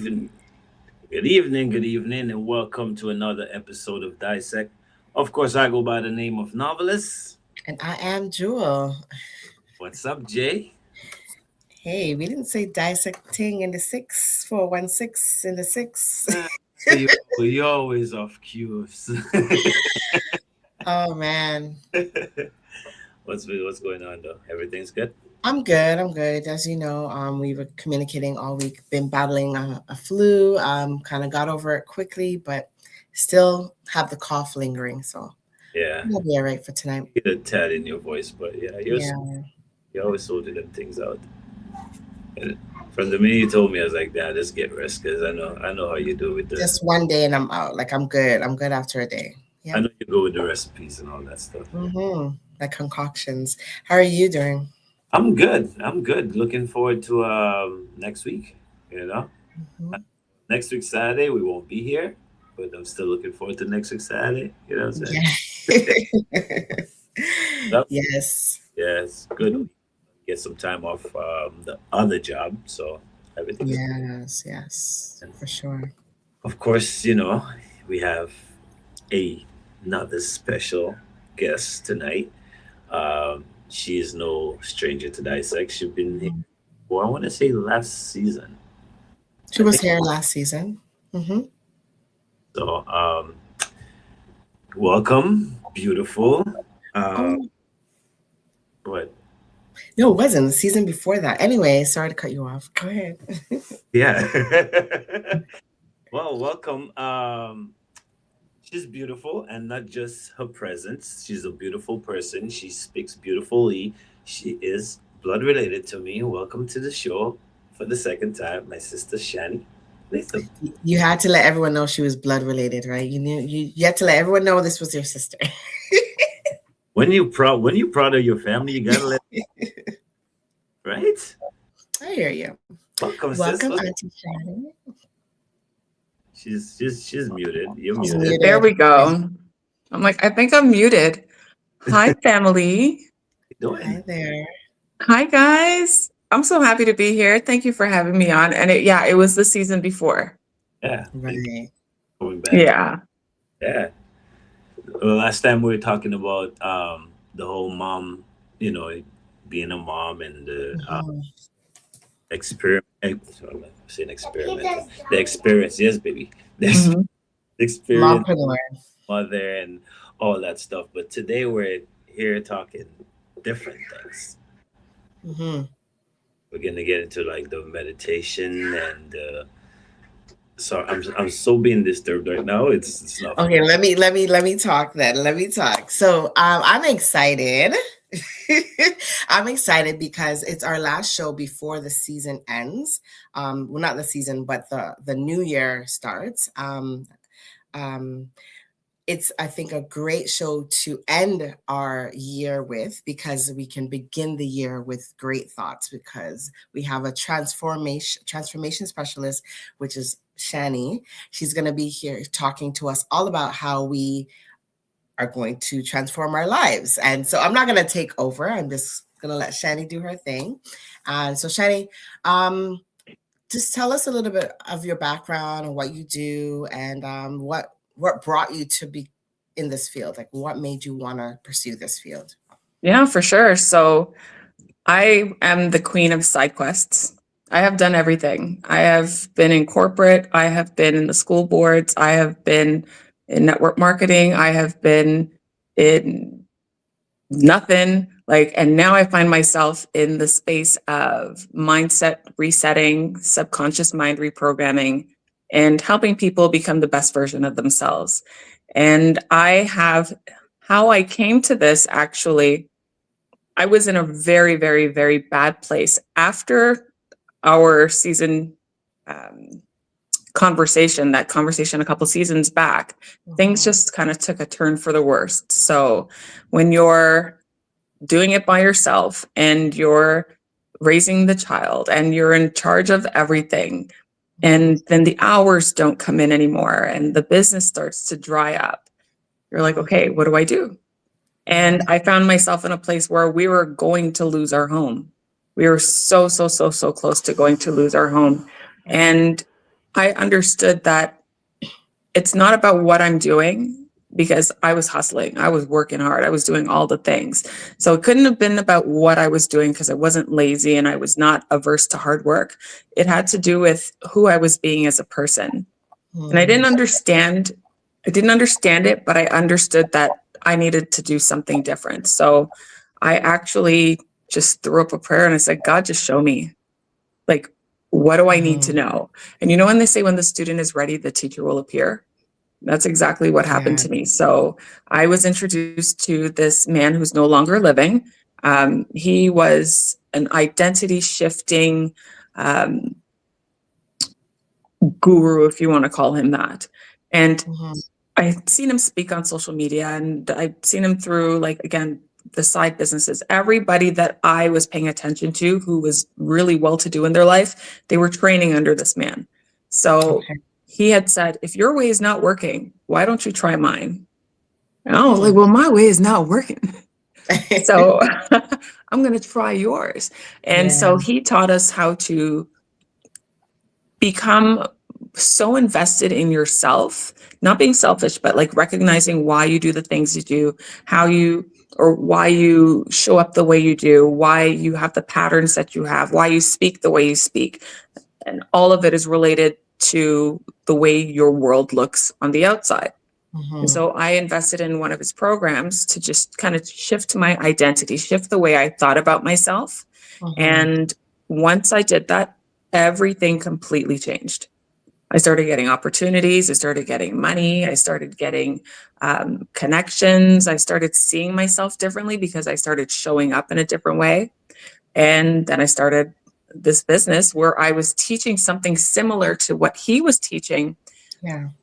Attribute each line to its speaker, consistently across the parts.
Speaker 1: evening, good evening, and welcome to another episode of Dissect. Of course, I go by the name of Novelist.
Speaker 2: And I am Jewel.
Speaker 1: What's up, Jay?
Speaker 2: Hey, we didn't say dissecting in the 416 in the six.
Speaker 1: Uh, you're always off cue.
Speaker 2: Oh man.
Speaker 1: What's going on though? Everything's good.
Speaker 2: I'm good. I'm good. As you know, we were communicating all week. Been battling a flu. Kind of got over it quickly, but still have the cough lingering. So
Speaker 1: Yeah,
Speaker 2: we'll be all right for tonight.
Speaker 1: get a tad in your voice, but yeah,
Speaker 2: Yeah.
Speaker 1: you always sorted them things out. And from the minute you told me, I was like, "Dad, just get rest," because I know how you do with the.
Speaker 2: Just one day and I'm out. Like I'm good. I'm good after a day.
Speaker 1: I
Speaker 2: Yeah.
Speaker 1: know you go with the recipes and all that stuff.
Speaker 2: Like concoctions. How are you doing?
Speaker 1: I'm good. I'm good. Looking forward to next week. You know,
Speaker 2: Mhm.
Speaker 1: next week Saturday we won't be here, but I'm still looking forward to next week Saturday. You know what I'm saying?
Speaker 2: Yeah.
Speaker 1: Yep.
Speaker 2: Yes.
Speaker 1: Yeah, it's good. Get some time off the other job, so everything's.
Speaker 2: Yes,
Speaker 1: And
Speaker 2: for sure.
Speaker 1: of course, we have another special guest tonight. She is no stranger to Dissect. She's been here for I want to say last season.
Speaker 2: She
Speaker 1: I
Speaker 2: was
Speaker 1: think
Speaker 2: here last season. Hmm.
Speaker 1: so. Welcome, beautiful. Uh,
Speaker 2: Oh,
Speaker 1: but
Speaker 2: no, it wasn't the season before that. Anyway, sorry to cut you off. Go ahead.
Speaker 1: yeah. Well, welcome. She's beautiful, and not just her presence. She's a beautiful person. She speaks beautifully. She is blood related to me. Welcome to the show for the second time, my sister Shani. Listen,
Speaker 2: You had to let everyone know she was blood related, right? You had to let everyone know this was your sister.
Speaker 1: when you proud of your family, you gotta let right.
Speaker 2: I hear you.
Speaker 1: Welcome, sis.
Speaker 2: Welcome, Auntie Shannon.
Speaker 1: She's muted. You're
Speaker 2: She's
Speaker 1: muted.
Speaker 3: There
Speaker 2: muted.
Speaker 3: we go. I'm like, I think I'm muted. Hi, family.
Speaker 1: How you
Speaker 2: Hi
Speaker 1: doing?
Speaker 2: there.
Speaker 3: Hi, guys. I'm so happy to be here. Thank you for having me on. And it was the season before.
Speaker 1: Yeah, thank you
Speaker 2: Right.
Speaker 1: for coming back.
Speaker 3: Yeah.
Speaker 1: Yeah. Well, last time we were talking about the whole mom, you know, being a mom and the
Speaker 2: Mhm.
Speaker 1: experiment. Sorry, I'm saying experiment. The experience, yes, baby. This
Speaker 3: hmm
Speaker 1: experience,
Speaker 2: Mompreneur.
Speaker 1: mother, and all that stuff. But today we're here talking different things.
Speaker 2: Hmm.
Speaker 1: We're gonna get into like the meditation and. So I'm so being disturbed right now. It's not
Speaker 2: Okay,
Speaker 1: funny.
Speaker 2: let me talk then. Let me talk. So I'm excited. I'm excited because it's our last show before the season ends. Well, not the season, but the new year starts. Um, it's I think a great show to end our year with because we can begin the year with great thoughts because we have a transformation specialist, which is Shani. She's going to be here talking to us all about how we are going to transform our lives. And so I'm not going to take over. I'm just going to let Shani do her thing. So Shani, um, just tell us a little bit of your background and what you do and what brought you to be in this field. Like what made you want to pursue this field?
Speaker 3: Yeah, for sure. So I am the queen of side quests. I have done everything. I have been in corporate. I have been in the school boards. I have been in network marketing. I have been in nothing and now I find myself in the space of mindset resetting, subconscious mind reprogramming, and helping people become the best version of themselves. And how I came to this, actually, I was in a very, very, very bad place after our season that conversation a couple seasons back. Things just kind of took a turn for the worst. So when you're doing it by yourself and you're raising the child and you're in charge of everything, and then the hours don't come in anymore and the business starts to dry up, you're like, okay, what do I do? And I found myself in a place where we were going to lose our home. We were so close to going to lose our home. And I understood that it's not about what I'm doing, because I was hustling, I was working hard, I was doing all the things. So it couldn't have been about what I was doing, because I wasn't lazy and I was not averse to hard work. It had to do with who I was being as a person. And I didn't understand it, but I understood that I needed to do something different. So I actually just threw up a prayer and I said, God, just show me. Like, what do I need to know? And you know, when they say when the student is ready, the teacher will appear. That's exactly what happened to me. So I was introduced to this man who's no longer living. He was an identity shifting guru, if you want to call him that. And I've seen him speak on social media, and I've seen him through, like, again, the side businesses. Everybody that I was paying attention to who was really well-to-do in their life, they were training under this man. So he had said, if your way is not working, why don't you try mine? And I was like, well, my way is not working. So I'm going to try yours. And so he taught us how to become so invested in yourself, not being selfish, but like recognizing why you do the things you do, why you show up the way you do, why you have the patterns that you have, why you speak the way you speak. And all of it is related to the way your world looks on the outside. And so I invested in one of his programs to just kind of shift my identity, shift the way I thought about myself. And once I did that, everything completely changed. I started getting opportunities. I started getting money. I started getting connections. I started seeing myself differently because I started showing up in a different way. And then I started this business where I was teaching something similar to what he was teaching.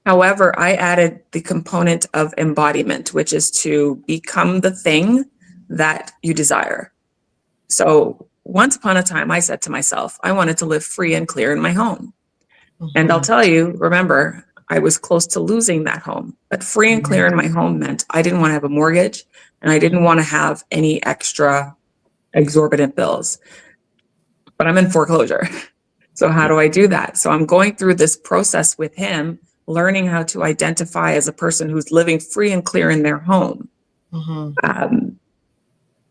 Speaker 3: However, I added the component of embodiment, which is to become the thing that you desire. So once upon a time, I said to myself, I wanted to live free and clear in my home. And I'll tell you, remember, I was close to losing that home, but free and clear in my home meant I didn't want to have a mortgage and I didn't want to have any extra exorbitant bills, but I'm in foreclosure. So how do I do that? So I'm going through this process with him, learning how to identify as a person who's living free and clear in their home.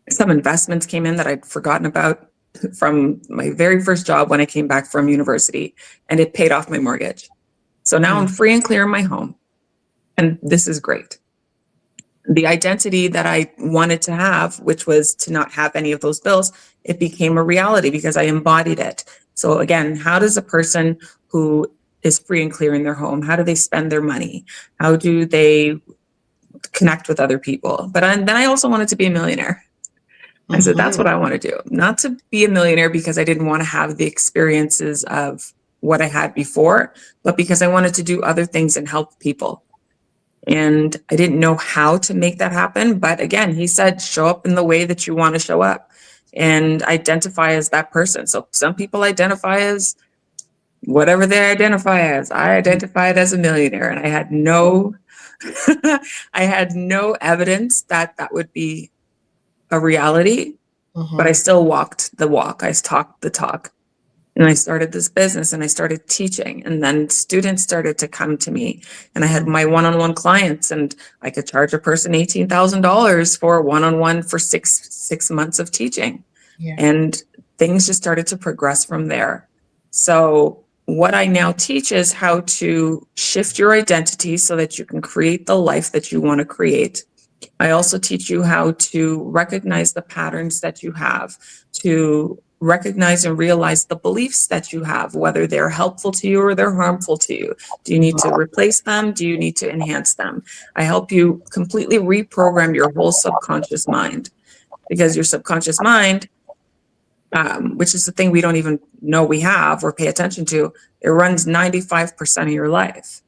Speaker 3: Some investments came in that I'd forgotten about from my very first job when I came back from university, and it paid off my mortgage. So now I'm free and clear in my home, and this is great. The identity that I wanted to have, which was to not have any of those bills, it became a reality because I embodied it. So again, how does a person who is free and clear in their home, how do they spend their money? How do they connect with other people? But then I also wanted to be a millionaire. I said, that's what I want to do. Not to be a millionaire because I didn't want to have the experiences of what I had before, but because I wanted to do other things and help people. And I didn't know how to make that happen. But again, he said, show up in the way that you want to show up and identify as that person. So some people identify as whatever they identify as. I identified as a millionaire, and I had no, I had no evidence that that would be a reality, but I still walked the walk. I talked the talk, and I started this business and I started teaching, and then students started to come to me, and I had my one-on-one clients, and I could charge a person $18,000 for one-on-one for six months of teaching. And things just started to progress from there. So what I now teach is how to shift your identity so that you can create the life that you want to create. I also teach you how to recognize the patterns that you have, to recognize and realize the beliefs that you have, whether they're helpful to you or they're harmful to you. Do you need to replace them? Do you need to enhance them? I help you completely reprogram your whole subconscious mind, because your subconscious mind, which is the thing we don't even know we have or pay attention to, it runs 95% of your life.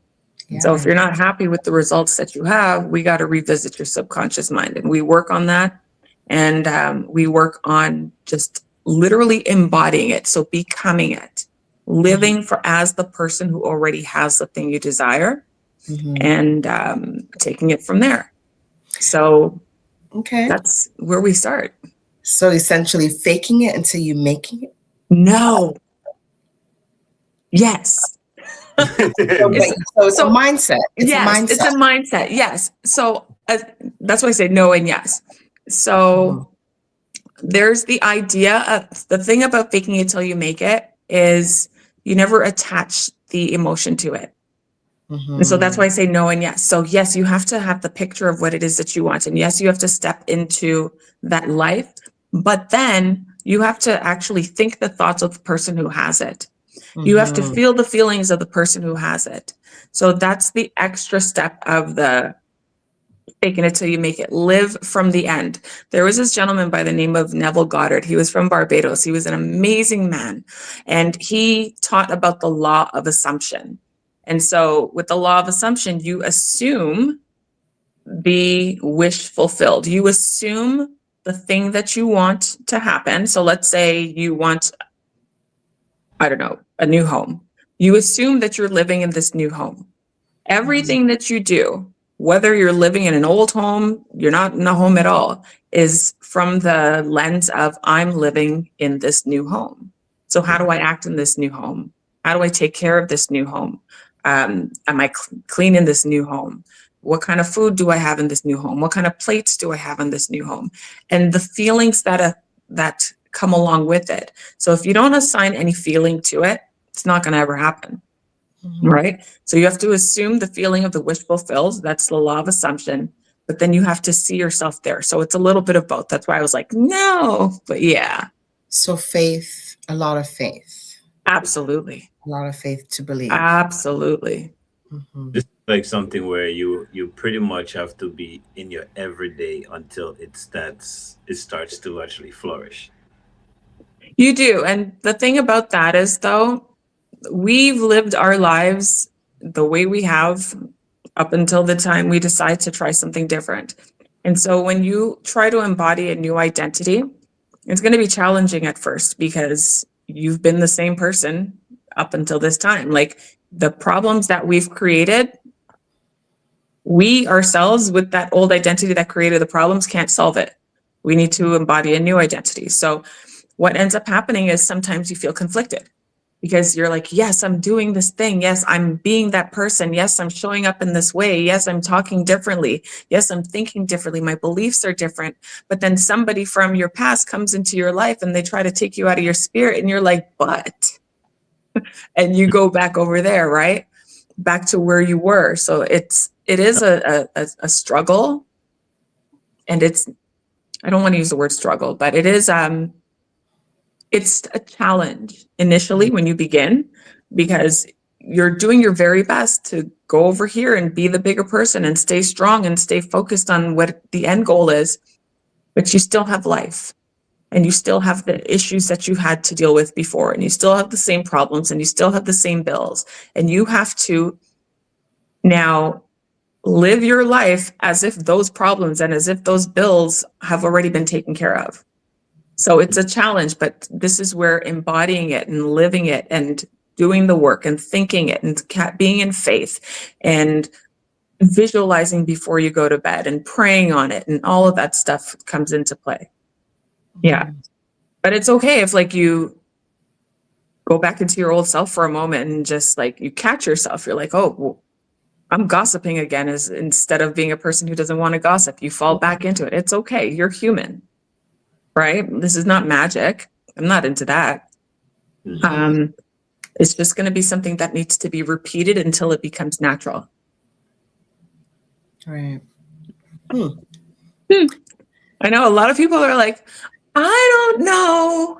Speaker 3: So if you're not happy with the results that you have, we got to revisit your subconscious mind, and we work on that. And we work on just literally embodying it. So becoming it, living for as the person who already has the thing you desire, and taking it from there. So that's where we start.
Speaker 2: So essentially faking it until you making it?
Speaker 3: No. Yes.
Speaker 2: So it's a mindset. It's a mindset.
Speaker 3: It's a mindset. Yes. So that's why I say no and yes. So there's the idea of the thing about faking it till you make it is you never attach the emotion to it. And so that's why I say no and yes. So yes, you have to have the picture of what it is that you want. And yes, you have to step into that life, but then you have to actually think the thoughts of the person who has it. You have to feel the feelings of the person who has it. So that's the extra step of the faking it till you make it. Live from the end. There was this gentleman by the name of Neville Goddard. He was from Barbados. He was an amazing man. And he taught about the law of assumption. And so with the law of assumption, you assume the wish fulfilled. You assume the thing that you want to happen. So let's say you want, I don't know, a new home. You assume that you're living in this new home. Everything that you do, whether you're living in an old home, you're not in a home at all, is from the lens of I'm living in this new home. So how do I act in this new home? How do I take care of this new home? Am I clean in this new home? What kind of food do I have in this new home? What kind of plates do I have in this new home? And the feelings that come along with it. So if you don't assign any feeling to it, it's not going to ever happen. Right? So you have to assume the feeling of the wish fulfilled. That's the law of assumption. But then you have to see yourself there. So it's a little bit of both. That's why I was like, no, but yeah.
Speaker 2: So faith, a lot of faith.
Speaker 3: Absolutely.
Speaker 2: A lot of faith to believe.
Speaker 3: Absolutely.
Speaker 1: This is like something where you pretty much have to be in your everyday until it starts to actually flourish.
Speaker 3: You do. And the thing about that is, though, we've lived our lives the way we have up until the time we decide to try something different. And so when you try to embody a new identity, it's going to be challenging at first because you've been the same person up until this time. Like the problems that we've created, we ourselves with that old identity that created the problems can't solve it. We need to embody a new identity. So what ends up happening is sometimes you feel conflicted because you're like, yes, I'm doing this thing. Yes, I'm being that person. Yes, I'm showing up in this way. Yes, I'm talking differently. Yes, I'm thinking differently. My beliefs are different. But then somebody from your past comes into your life and they try to take you out of your spirit and you're like, but, and you go back over there, right? Back to where you were. So it is a struggle, and I don't want to use the word struggle, but it is, it's a challenge initially when you begin, because you're doing your very best to go over here and be the bigger person and stay strong and stay focused on what the end goal is, but you still have life and you still have the issues that you had to deal with before, and you still have the same problems and you still have the same bills, and you have to now live your life as if those problems and as if those bills have already been taken care of. So it's a challenge, but this is where embodying it and living it and doing the work and thinking it and being in faith and visualizing before you go to bed and praying on it and all of that stuff comes into play. Yeah. But it's okay if like you go back into your old self for a moment and just like you catch yourself. You're like, oh, well, I'm gossiping again, instead of being a person who doesn't want to gossip. You fall back into it. It's okay. You're human. Right? This is not magic. I'm not into that. It's just going to be something that needs to be repeated until it becomes natural.
Speaker 2: Right.
Speaker 3: I know a lot of people are like, I don't know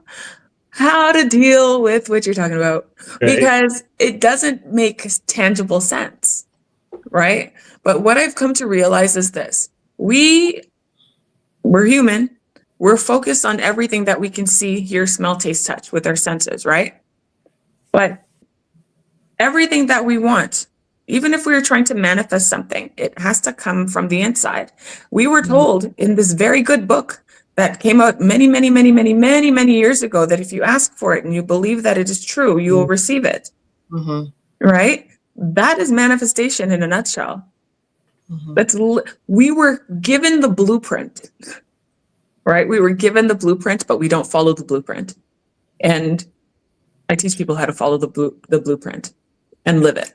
Speaker 3: how to deal with what you're talking about, right? Because it doesn't make tangible sense, right? But what I've come to realize is this. We're human. We're focused on everything that we can see, hear, smell, taste, touch with our senses, right? But everything that we want, even if we were trying to manifest something, it has to come from the inside. We were told in this very good book that came out many, many, many, many, many, many years ago that if you ask for it and you believe that it is true, you will receive it, right? That is manifestation in a nutshell. We were given the blueprint. Right? We were given the blueprint, but we don't follow the blueprint. And I teach people how to follow the blueprint. and live it.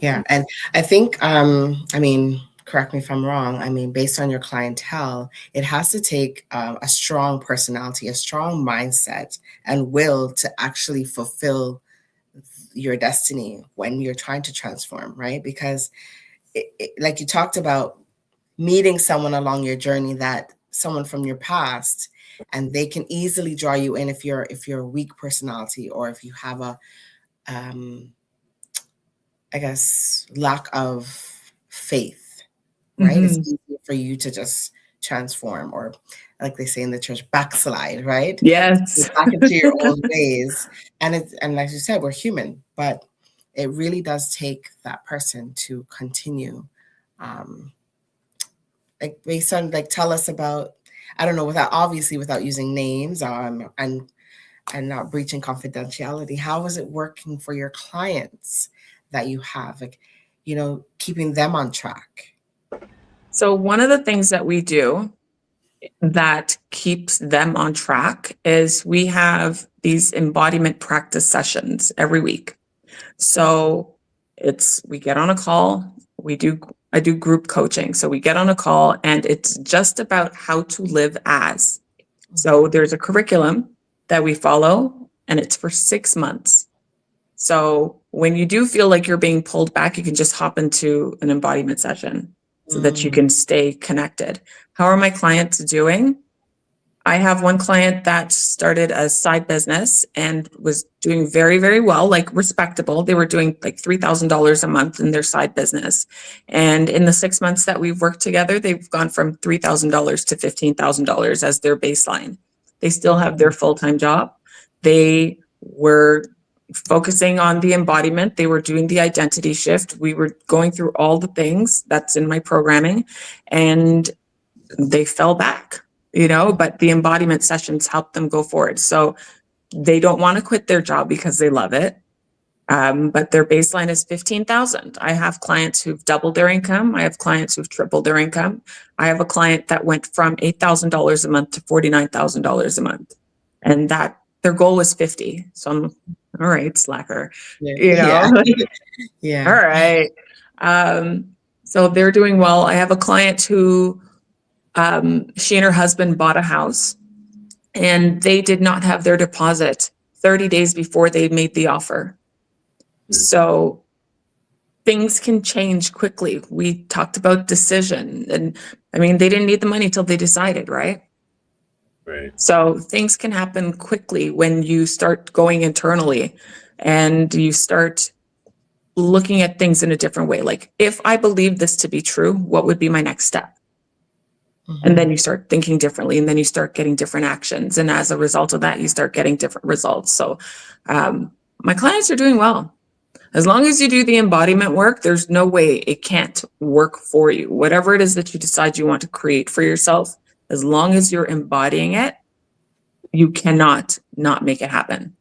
Speaker 2: Yeah. And I think, I mean, correct me if I'm wrong. I mean, based on your clientele, it has to take a strong personality, a strong mindset and will to actually fulfill your destiny when you're trying to transform, right? Because like you talked about, meeting someone along your journey, that someone from your past, and they can easily draw you in if you're a weak personality, or if you have a I guess lack of faith, right? It's easy for you to just transform, or like they say in the church, backslide, right?
Speaker 3: Yes.
Speaker 2: Back into your old ways. And like you said, we're human, but it really does take that person to continue. Like based on, like, tell us about, I don't know, without using names, and not breaching confidentiality, how is it working for your clients that you have, like, keeping them on track?
Speaker 3: So one of the things that we do that keeps them on track is we have these embodiment practice sessions every week. So we get on a call, I do group coaching. So we get on a call and it's just about how to live as. So there's a curriculum that we follow and it's for 6 months. So when you do feel like you're being pulled back, you can just hop into an embodiment session so that you can stay connected. How are my clients doing? I have one client that started a side business and was doing very, very well, like respectable. They were doing like $3,000 a month in their side business. And in the 6 months that we've worked together, they've gone from $3,000 to $15,000 as their baseline. They still have their full-time job. They were focusing on the embodiment. They were doing the identity shift. We were going through all the things that's in my programming, and they fell back. But the embodiment sessions help them go forward. So they don't want to quit their job because they love it. But their baseline is 15,000. I have clients who've doubled their income. I have clients who've tripled their income. I have a client that went from $8,000 a month to $49,000 a month. And that their goal was 50. So I'm all right, slacker.
Speaker 2: Yeah.
Speaker 3: All right. So they're doing well. I have a client who she and her husband bought a house and they did not have their deposit 30 days before they made the offer. So things can change quickly. We talked about decision, and I mean, they didn't need the money till they decided, right?
Speaker 1: Right.
Speaker 3: So things can happen quickly when you start going internally and you start looking at things in a different way. Like, if I believe this to be true, what would be my next step? And then you start thinking differently, and then you start getting different actions. And as a result of that, you start getting different results. So my clients are doing well. As long as you do the embodiment work, there's no way it can't work for you. Whatever it is that you decide you want to create for yourself, as long as you're embodying it, you cannot not make it happen.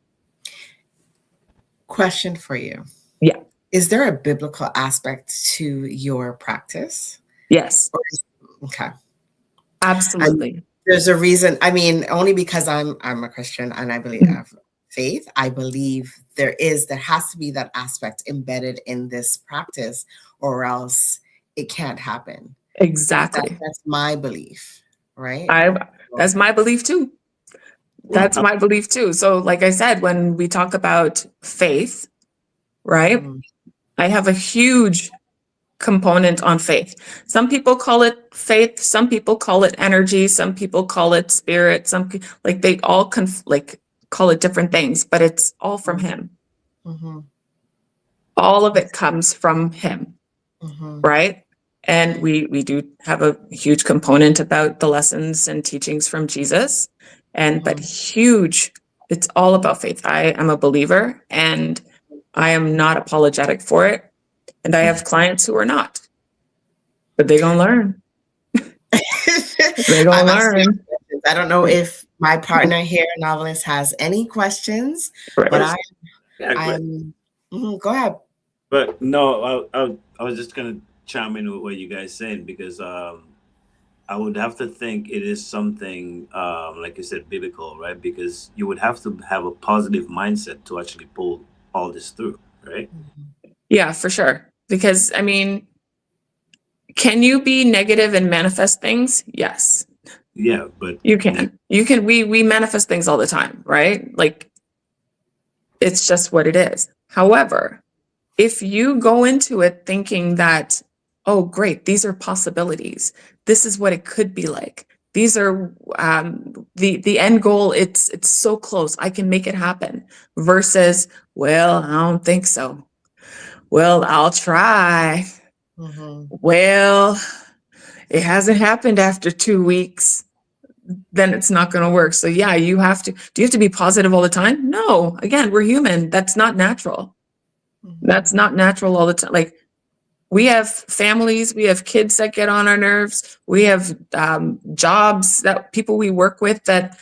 Speaker 2: Question for you.
Speaker 3: Yeah.
Speaker 2: Is there a biblical aspect to your practice?
Speaker 3: Yes.
Speaker 2: Okay.
Speaker 3: Absolutely.
Speaker 2: There's a reason. I mean, only because I'm a Christian and I believe faith. I believe there has to be that aspect embedded in this practice, or else it can't happen.
Speaker 3: Exactly.
Speaker 2: That's my belief, right?
Speaker 3: That's my belief too. That's my belief too. So like I said, when we talk about faith, right? I have a huge component on faith. Some people call it faith. Some people call it energy. Some people call it spirit. They all call it different things, but it's all from him. All of it comes from him, right? And we do have a huge component about the lessons and teachings from Jesus, but huge, it's all about faith. I am a believer and I am not apologetic for it. And I have clients who are not, but they're going to learn. They're going to learn.
Speaker 2: I don't know if my partner here, Novelist, has any questions, but go ahead.
Speaker 1: But no, I was just going to chime in with what you guys saying, because I would have to think it is something, like you said, biblical, right? Because you would have to have a positive mindset to actually pull all this through, right?
Speaker 3: Yeah, for sure. Because I mean, can you be negative and manifest things? Yes,
Speaker 1: Yeah, but
Speaker 3: you can. You can. We manifest things all the time, right? Like, it's just what it is. However, if you go into it thinking that, oh, great, these are possibilities. This is what it could be like. These are the end goal. It's so close. I can make it happen. Versus, well, I don't think so. Well, I'll try. Well, it hasn't happened after 2 weeks. Then it's not going to work. So yeah, you have to. Do you have to be positive all the time? No. Again, we're human. That's not natural. That's not natural all the time. Like, we have families, we have kids that get on our nerves. We have jobs that people we work with that,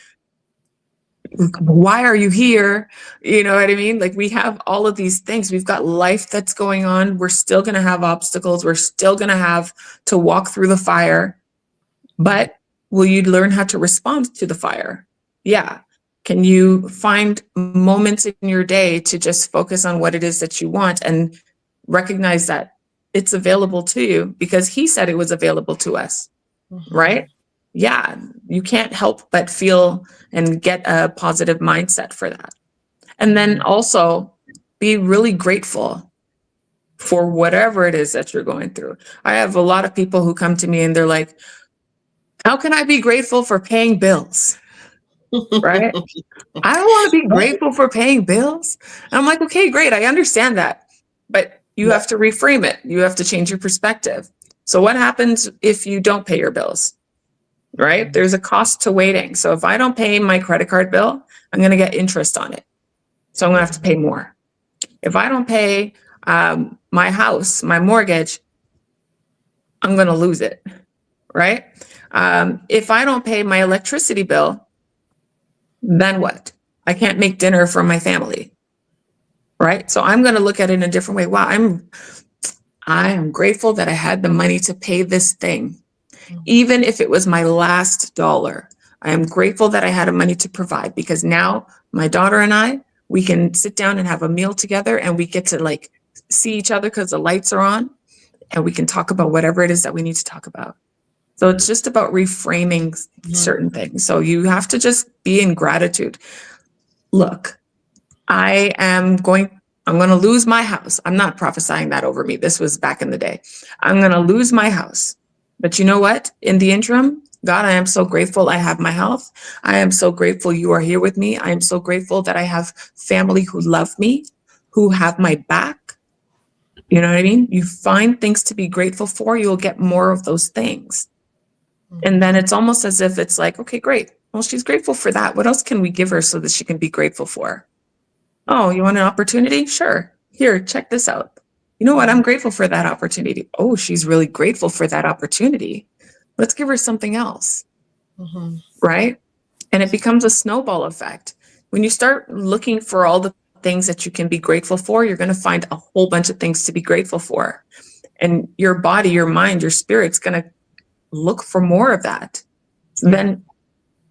Speaker 3: why are you here? You know what I mean? Like, we have all of these things. We've got life that's going on. We're still going to have obstacles. We're still going to have to walk through the fire. But will you learn how to respond to the fire? Yeah. Can you find moments in your day to just focus on what it is that you want and recognize that it's available to you because he said it was available to us, right? Yeah, you can't help but feel and get a positive mindset for that. And then also be really grateful for whatever it is that you're going through. I have a lot of people who come to me and they're like, how can I be grateful for paying bills? Right? I don't want to be grateful for paying bills. And I'm like, okay, great. I understand that. But you have to reframe it. You have to change your perspective. So what happens if you don't pay your bills? Right? There's a cost to waiting. So if I don't pay my credit card bill, I'm going to get interest on it. So I'm going to have to pay more. If I don't pay my house, my mortgage, I'm going to lose it. Right? If I don't pay my electricity bill, then what? I can't make dinner for my family. Right? So I'm going to look at it in a different way. Wow, I am grateful that I had the money to pay this thing. Even if it was my last dollar, I am grateful that I had money to provide because now my daughter and I, we can sit down and have a meal together and we get to like see each other because the lights are on and we can talk about whatever it is that we need to talk about. So it's just about reframing certain things. So you have to just be in gratitude. Look, I'm going to lose my house. I'm not prophesying that over me. This was back in the day. I'm going to lose my house. But you know what? In the interim, God, I am so grateful I have my health. I am so grateful you are here with me. I am so grateful that I have family who love me, who have my back. You know what I mean? You find things to be grateful for, you'll get more of those things. And then it's almost as if it's like, okay, great. Well, she's grateful for that. What else can we give her so that she can be grateful for? Oh, you want an opportunity? Sure. Here, check this out. You know what? I'm grateful for that opportunity. Oh, she's really grateful for that opportunity. Let's give her something else. Right? And it becomes a snowball effect. When you start looking for all the things that you can be grateful for, you're going to find a whole bunch of things to be grateful for. And your body, your mind, your spirit's going to look for more of that. Then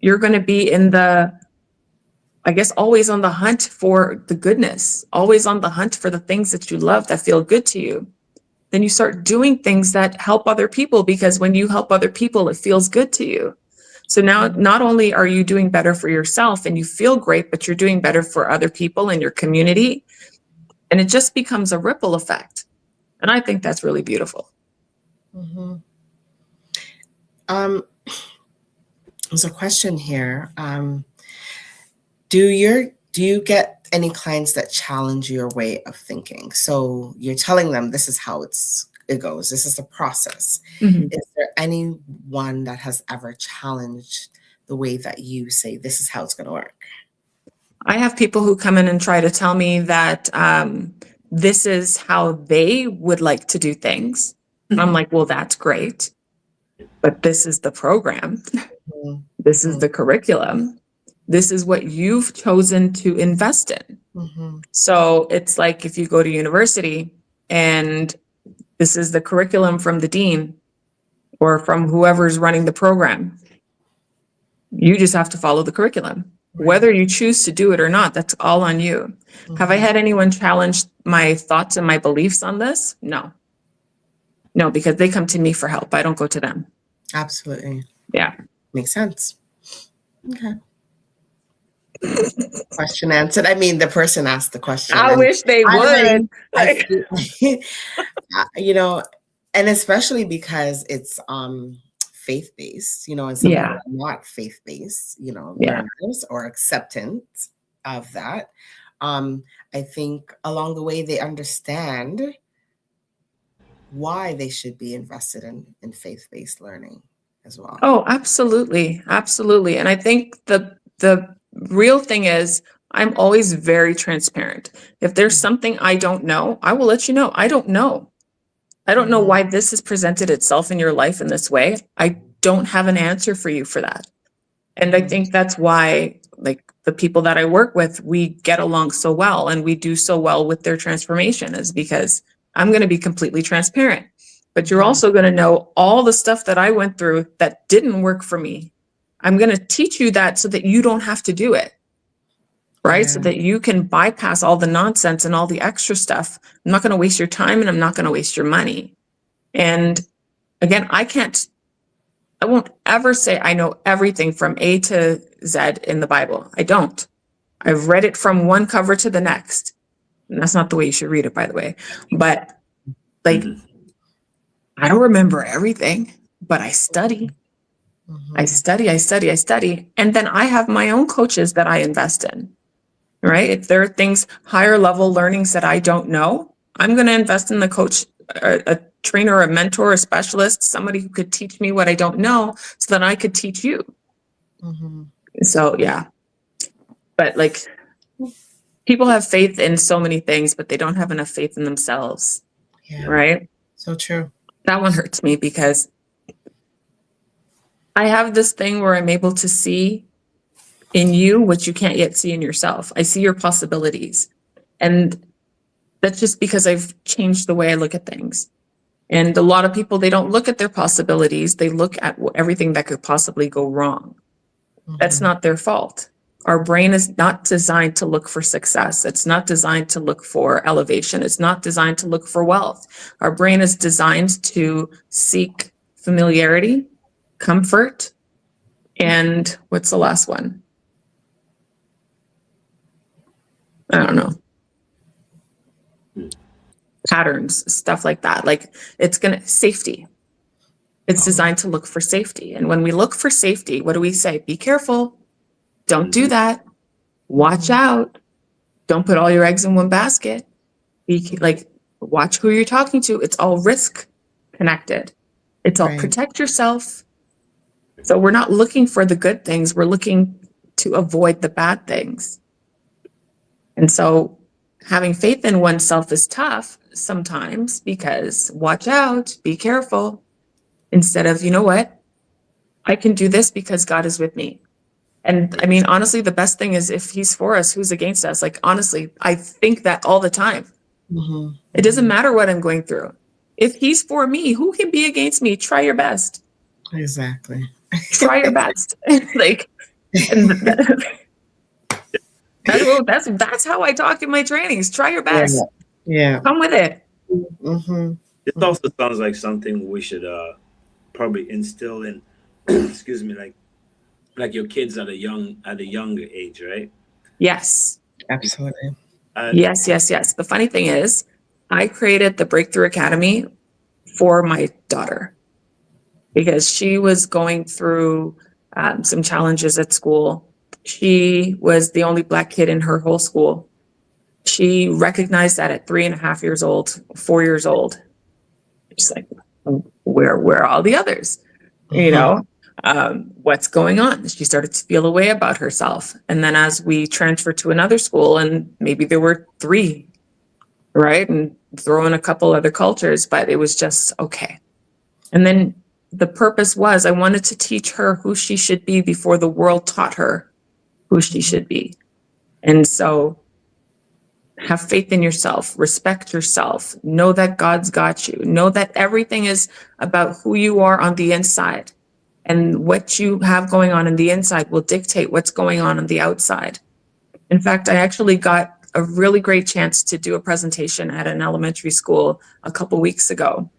Speaker 3: you're going to be in the, I guess, always on the hunt for the goodness, always on the hunt for the things that you love that feel good to you. Then you start doing things that help other people because when you help other people, it feels good to you. So now not only are you doing better for yourself and you feel great, but you're doing better for other people in your community. And it just becomes a ripple effect. And I think that's really beautiful.
Speaker 2: There's a question here. Do you get any clients that challenge your way of thinking? So you're telling them this is how it goes. This is the process. Is there anyone that has ever challenged the way that you say this is how it's going to work?
Speaker 3: I have people who come in and try to tell me that this is how they would like to do things. And I'm like, well, that's great. But this is the program. This is the curriculum. This is what you've chosen to invest in. So it's like if you go to university and this is the curriculum from the dean, or from whoever's running the program. You just have to follow the curriculum.
Speaker 2: Right.
Speaker 3: Whether you choose to do it or not, that's all on you. Have I had anyone challenge my thoughts and my beliefs on this? No. No, because they come to me for help. I don't go to them.
Speaker 2: Absolutely.
Speaker 3: Yeah.
Speaker 2: Makes sense. Okay. Question answered. I mean, the person asked the question.
Speaker 3: I wish they would.
Speaker 2: You know, and especially because it's faith-based, you know, and some people are not faith-based, you know, learners or acceptant of that. I think along the way they understand why they should be invested in faith-based learning as well.
Speaker 3: Oh, absolutely. Absolutely. And I think the real thing is I'm always very transparent. If there's something I don't know, I will let you know. I don't know. I don't know why this has presented itself in your life in this way. I don't have an answer for you for that. And I think that's why, like, the people that I work with, we get along so well and we do so well with their transformation, is because I'm going to be completely transparent. But you're also going to know all the stuff that I went through that didn't work for me. I'm going to teach you that so that you don't have to do it. Right? So that you can bypass all the nonsense and all the extra stuff. I'm not going to waste your time and I'm not going to waste your money. And again, I won't ever say I know everything from A to Z in the Bible. I don't. I've read it from one cover to the next. And that's not the way you should read it, by the way. But like, I don't remember everything, but I study. I study. And then I have my own coaches that I invest in. Right? If there are things, higher level learnings that I don't know, I'm going to invest in the coach, a trainer, a mentor, a specialist, somebody who could teach me what I don't know so that I could teach you. So, yeah. But like, people have faith in so many things, but they don't have enough faith in themselves. Right?
Speaker 2: So true.
Speaker 3: That one hurts me because I have this thing where I'm able to see in you what you can't yet see in yourself. I see your possibilities. And that's just because I've changed the way I look at things. And a lot of people, they don't look at their possibilities. They look at everything that could possibly go wrong. That's not their fault. Our brain is not designed to look for success. It's not designed to look for elevation. It's not designed to look for wealth. Our brain is designed to seek familiarity, comfort, and what's the last one? I don't know. Patterns, stuff like that. Like, it's safety. It's designed to look for safety. And when we look for safety, what do we say? Be careful. Don't do that. Watch out. Don't put all your eggs in one basket. Watch who you're talking to. It's all risk connected. It's all protect yourself. So we're not looking for the good things. We're looking to avoid the bad things. And so having faith in oneself is tough sometimes because watch out, be careful, instead of, you know what, I can do this because God is with me. And I mean, honestly, the best thing is if he's for us, who's against us? Like, honestly, I think that all the time. It doesn't matter what I'm going through. If he's for me, who can be against me? Try your best.
Speaker 2: Exactly.
Speaker 3: Try your best. That's how I talk in my trainings. Try your best.
Speaker 2: Yeah.
Speaker 3: Come with it.
Speaker 1: This also sounds like something we should probably instill in excuse me, like your kids at a younger age, right?
Speaker 3: Yes.
Speaker 2: Absolutely.
Speaker 3: Yes. The funny thing is, I created the Breakthrough Academy for my daughter because she was going through some challenges at school. She was the only Black kid in her whole school. She recognized that at 3.5 years old, 4 years old. She's like, where are all the others? You know, what's going on? She started to feel a way about herself. And then as we transferred to another school, and maybe there were 3, right? And throw in a couple other cultures, but it was just okay. And then the purpose was I wanted to teach her who she should be before the world taught her who she should be. And so have faith in yourself, respect yourself, know that God's got you, know that everything is about who you are on the inside, and what you have going on in the inside will dictate what's going on the outside. In fact, I actually got a really great chance to do a presentation at an elementary school a couple weeks ago.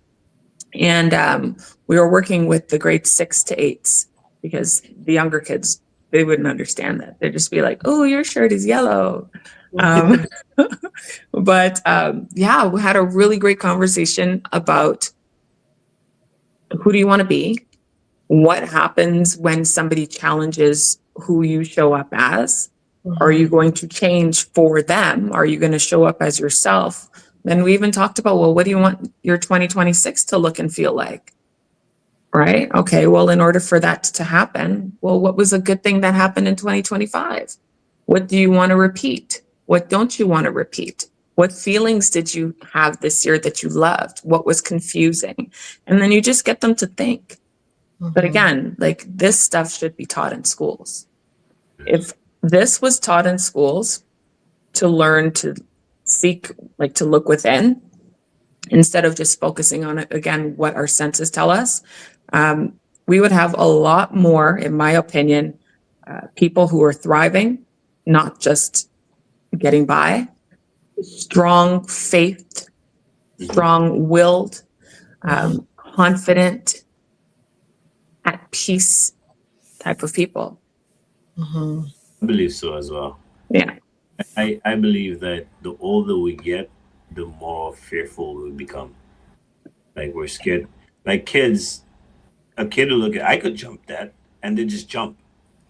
Speaker 3: And we were working with the grades 6 to 8s, because the younger kids, they wouldn't understand that. They'd just be like, oh, your shirt is yellow. But yeah, we had a really great conversation about who do you want to be? What happens when somebody challenges who you show up as? Are you going to change for them? Are you going to show up as yourself? Then we even talked about, well, what do you want your 2026 to look and feel like? Right? Okay, well, in order for that to happen, well, what was a good thing that happened in 2025? What do you want to repeat? What don't you want to repeat? What feelings did you have this year that you loved? What was confusing? And then you just get them to think. But again, like, this stuff should be taught in schools. If this was taught in schools, to learn to seek, like, to look within, instead of just focusing on it, again, what our senses tell us, we would have a lot more, in my opinion, people who are thriving, not just getting by, strong faith, strong-willed, confident, at peace type of people.
Speaker 1: I believe so as well.
Speaker 3: Yeah.
Speaker 1: I believe that the older we get, the more fearful we become. Like, we're scared. Like kids, a kid will look at, I could jump that, and they just jump.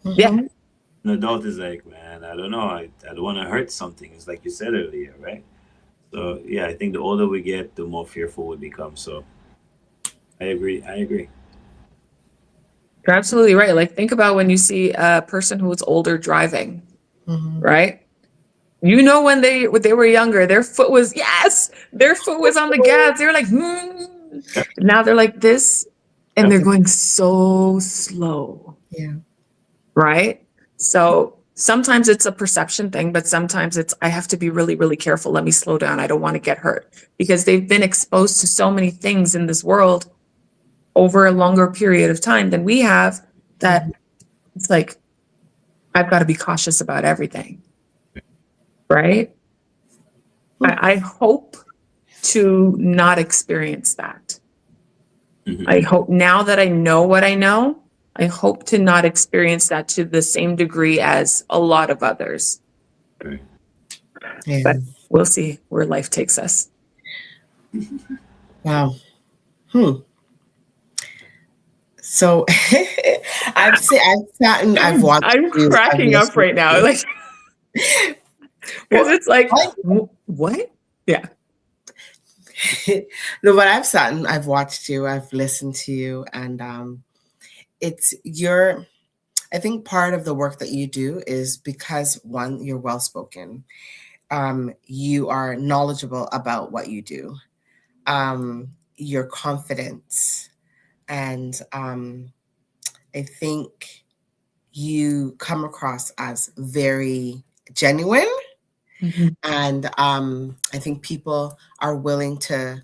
Speaker 3: Yeah.
Speaker 1: An adult is like, man, I don't know. I don't want to hurt something. It's like you said earlier, right? So yeah, I think the older we get, the more fearful we become. So I agree.
Speaker 3: You're absolutely right. Like, think about when you see a person who is older driving, right? You know, when they were younger, their foot was on the gas. They were like, Now they're like this, and they're going so slow.
Speaker 2: Yeah.
Speaker 3: Right? So sometimes it's a perception thing, but sometimes it's, I have to be really, really careful. Let me slow down. I don't want to get hurt, because they've been exposed to so many things in this world over a longer period of time than we have, that it's like, I've got to be cautious about everything. Right? I hope to not experience that. I hope, now that I know what I know, I hope to not experience that to the same degree as a lot of others.
Speaker 2: Yeah.
Speaker 3: But we'll see where life takes us.
Speaker 2: Wow. So I've sat and I've watched.
Speaker 3: I'm cracking up right now, like, because it's like, what? Yeah.
Speaker 2: No, but I've sat and I've watched you. I've listened to you, and it's your. I think part of the work that you do is because, one, you're well spoken. You are knowledgeable about what you do. You're confident. And I think you come across as very genuine. And I think people are willing to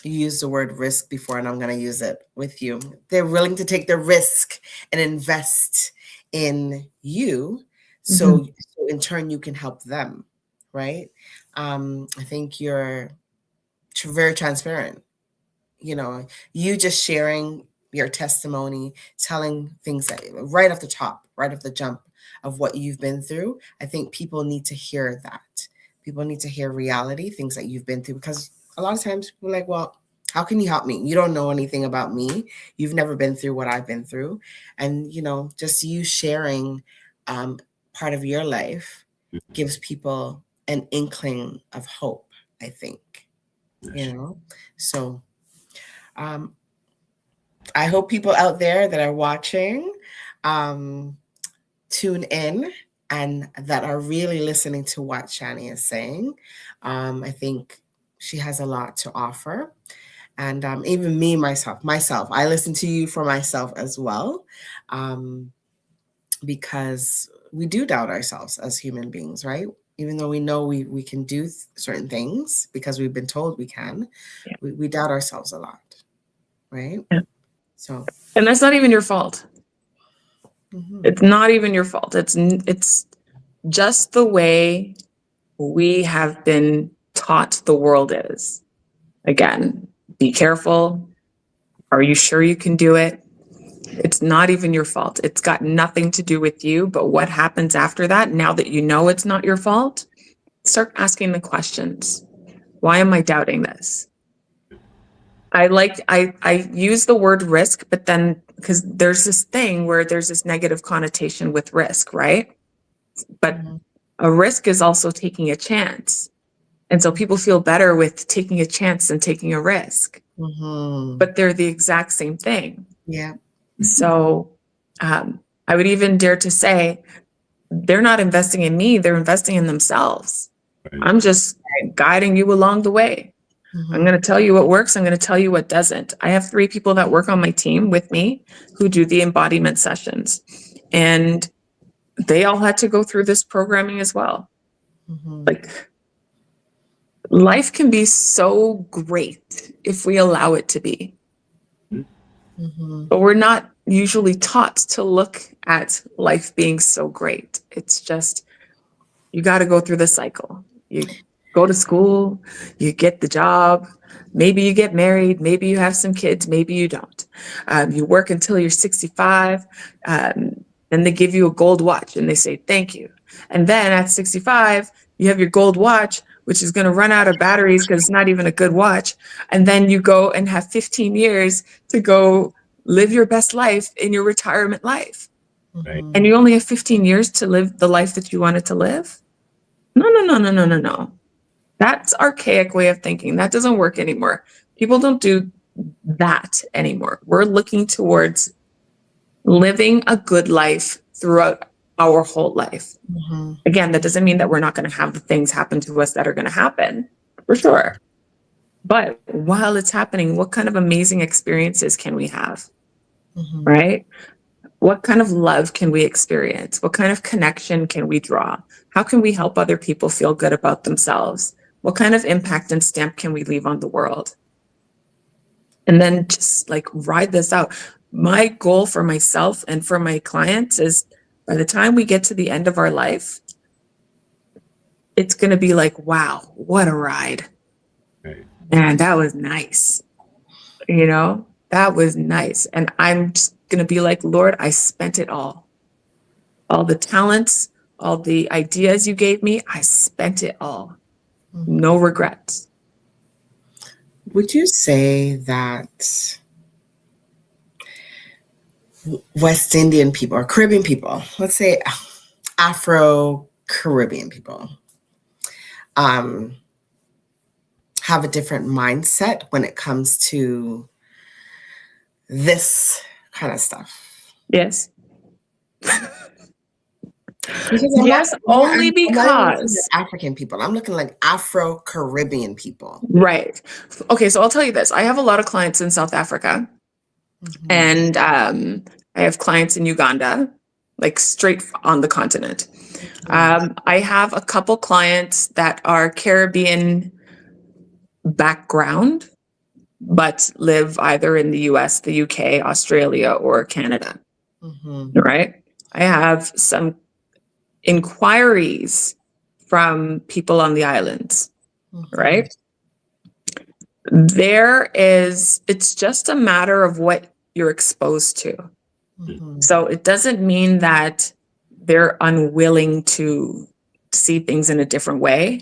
Speaker 2: use the word risk before, and I'm going to use it with you. They're willing to take the risk and invest in you. So in turn, you can help them. Right. I think you're very transparent. You know, you just sharing your testimony, telling things that right off the top, right off the jump of what you've been through. I think people need to hear that. People need to hear reality, things that you've been through, because a lot of times people are like, well, how can you help me? You don't know anything about me. You've never been through what I've been through. And, you know, just you sharing part of your life gives people an inkling of hope, I think, you know, so I hope people out there that are watching tune in and that are really listening to what Shani is saying. I think she has a lot to offer. And even me, myself, I listen to you for myself as well, because we do doubt ourselves as human beings, right? even though we know we can do certain things because we've been told we can,
Speaker 3: Yeah.
Speaker 2: we doubt ourselves a lot, right?
Speaker 3: Yeah.
Speaker 2: So,
Speaker 3: and that's not even your fault. It's not even your fault. It's just the way we have been taught the world is. Again, be careful. Are you sure you can do it? It's not even your fault. It's got nothing to do with you. But what happens after that, now that you know it's not your fault, start asking the questions. Why am I doubting this? I use the word risk, but then because there's this thing where there's this negative connotation with risk, right? But a risk is also taking a chance. And so people feel better with taking a chance than taking a risk. But they're the exact same thing.
Speaker 2: Yeah.
Speaker 3: So I would even dare to say they're not investing in me, they're investing in themselves. Right. I'm just guiding you along the way. I'm going to tell you what works. I'm going to tell you what doesn't. I have 3 people that work on my team with me who do the embodiment sessions. And they all had to go through this programming as well. Like, life can be so great if we allow it to be. But we're not usually taught to look at life being so great. It's just, you got to go through the cycle. You go to school, you get the job, maybe you get married, maybe you have some kids, maybe you don't. You work until you're 65, and they give you a gold watch and they say, thank you. And then at 65, you have your gold watch, which is going to run out of batteries because it's not even a good watch. And then you go and have 15 years to go live your best life in your retirement life. Right. And you only have 15 years to live the life that you wanted to live? No. That's archaic way of thinking. That doesn't work anymore. People don't do that anymore. We're looking towards living a good life throughout our whole life. Again, that doesn't mean that we're not going to have the things happen to us that are going to happen, for sure. But while it's happening, what kind of amazing experiences can we have? Right? What kind of love can we experience? What kind of connection can we draw? How can we help other people feel good about themselves? What kind of impact and stamp can we leave on the world? And then just like ride this out. My goal for myself and for my clients is by the time we get to the end of our life, it's going to be like, wow, what a ride. Right. Man, that was nice. You know, that was nice. And I'm just going to be like, Lord, I spent it all. All the talents, all the ideas you gave me, I spent it all. No regrets.
Speaker 2: Would you say that West Indian people or Caribbean people, let's say Afro-Caribbean people, have a different mindset when it comes to this kind of stuff?
Speaker 3: Yes. Yes, only because
Speaker 2: African people. I'm looking like Afro-Caribbean people.
Speaker 3: Right. Okay, so I'll tell you this. I have a lot of clients in South Africa, and I have clients in Uganda, like straight on the continent. I have a couple clients that are Caribbean background, but live either in the US, the UK, Australia, or Canada. Right? I have some inquiries from people on the islands, right? It's just a matter of what you're exposed to. So it doesn't mean that they're unwilling to see things in a different way.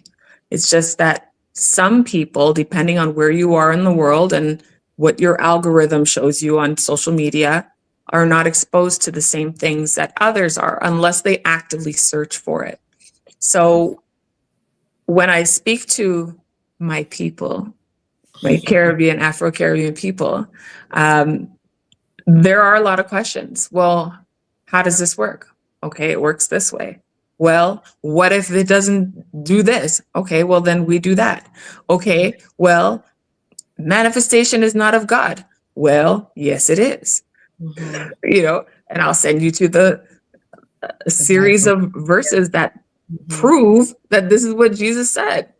Speaker 3: It's just that some people, depending on where you are in the world and what your algorithm shows you on social media, are not exposed to the same things that others are unless they actively search for it. So when I speak to my people, my Caribbean, Afro-Caribbean people, there are a lot of questions. Well, how does this work? Okay, it works this way. Well, what if it doesn't do this? Okay, well, then we do that. Okay, well, manifestation is not of God. Well, yes, it is. You know, and I'll send you to the series of verses that prove that this is what Jesus said.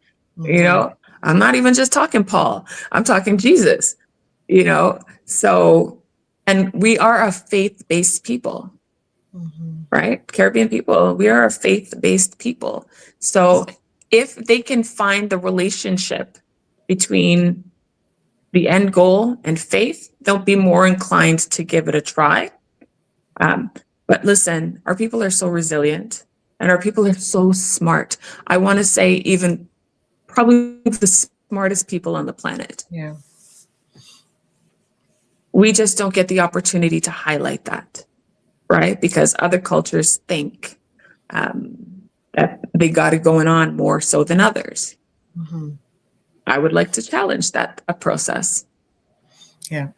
Speaker 3: You know, I'm not even just talking Paul, I'm talking Jesus, you know. So, and we are a faith-based people, right? Caribbean people, we are a faith-based people. So if they can find the relationship between the end goal and faith, they'll be more inclined to give it a try. But listen, our people are so resilient and our people are so smart. I want to say even probably the smartest people on the planet.
Speaker 2: Yeah.
Speaker 3: We just don't get the opportunity to highlight that, right? Because other cultures think that they got it going on more so than others. I would like to challenge that process.
Speaker 2: Yeah.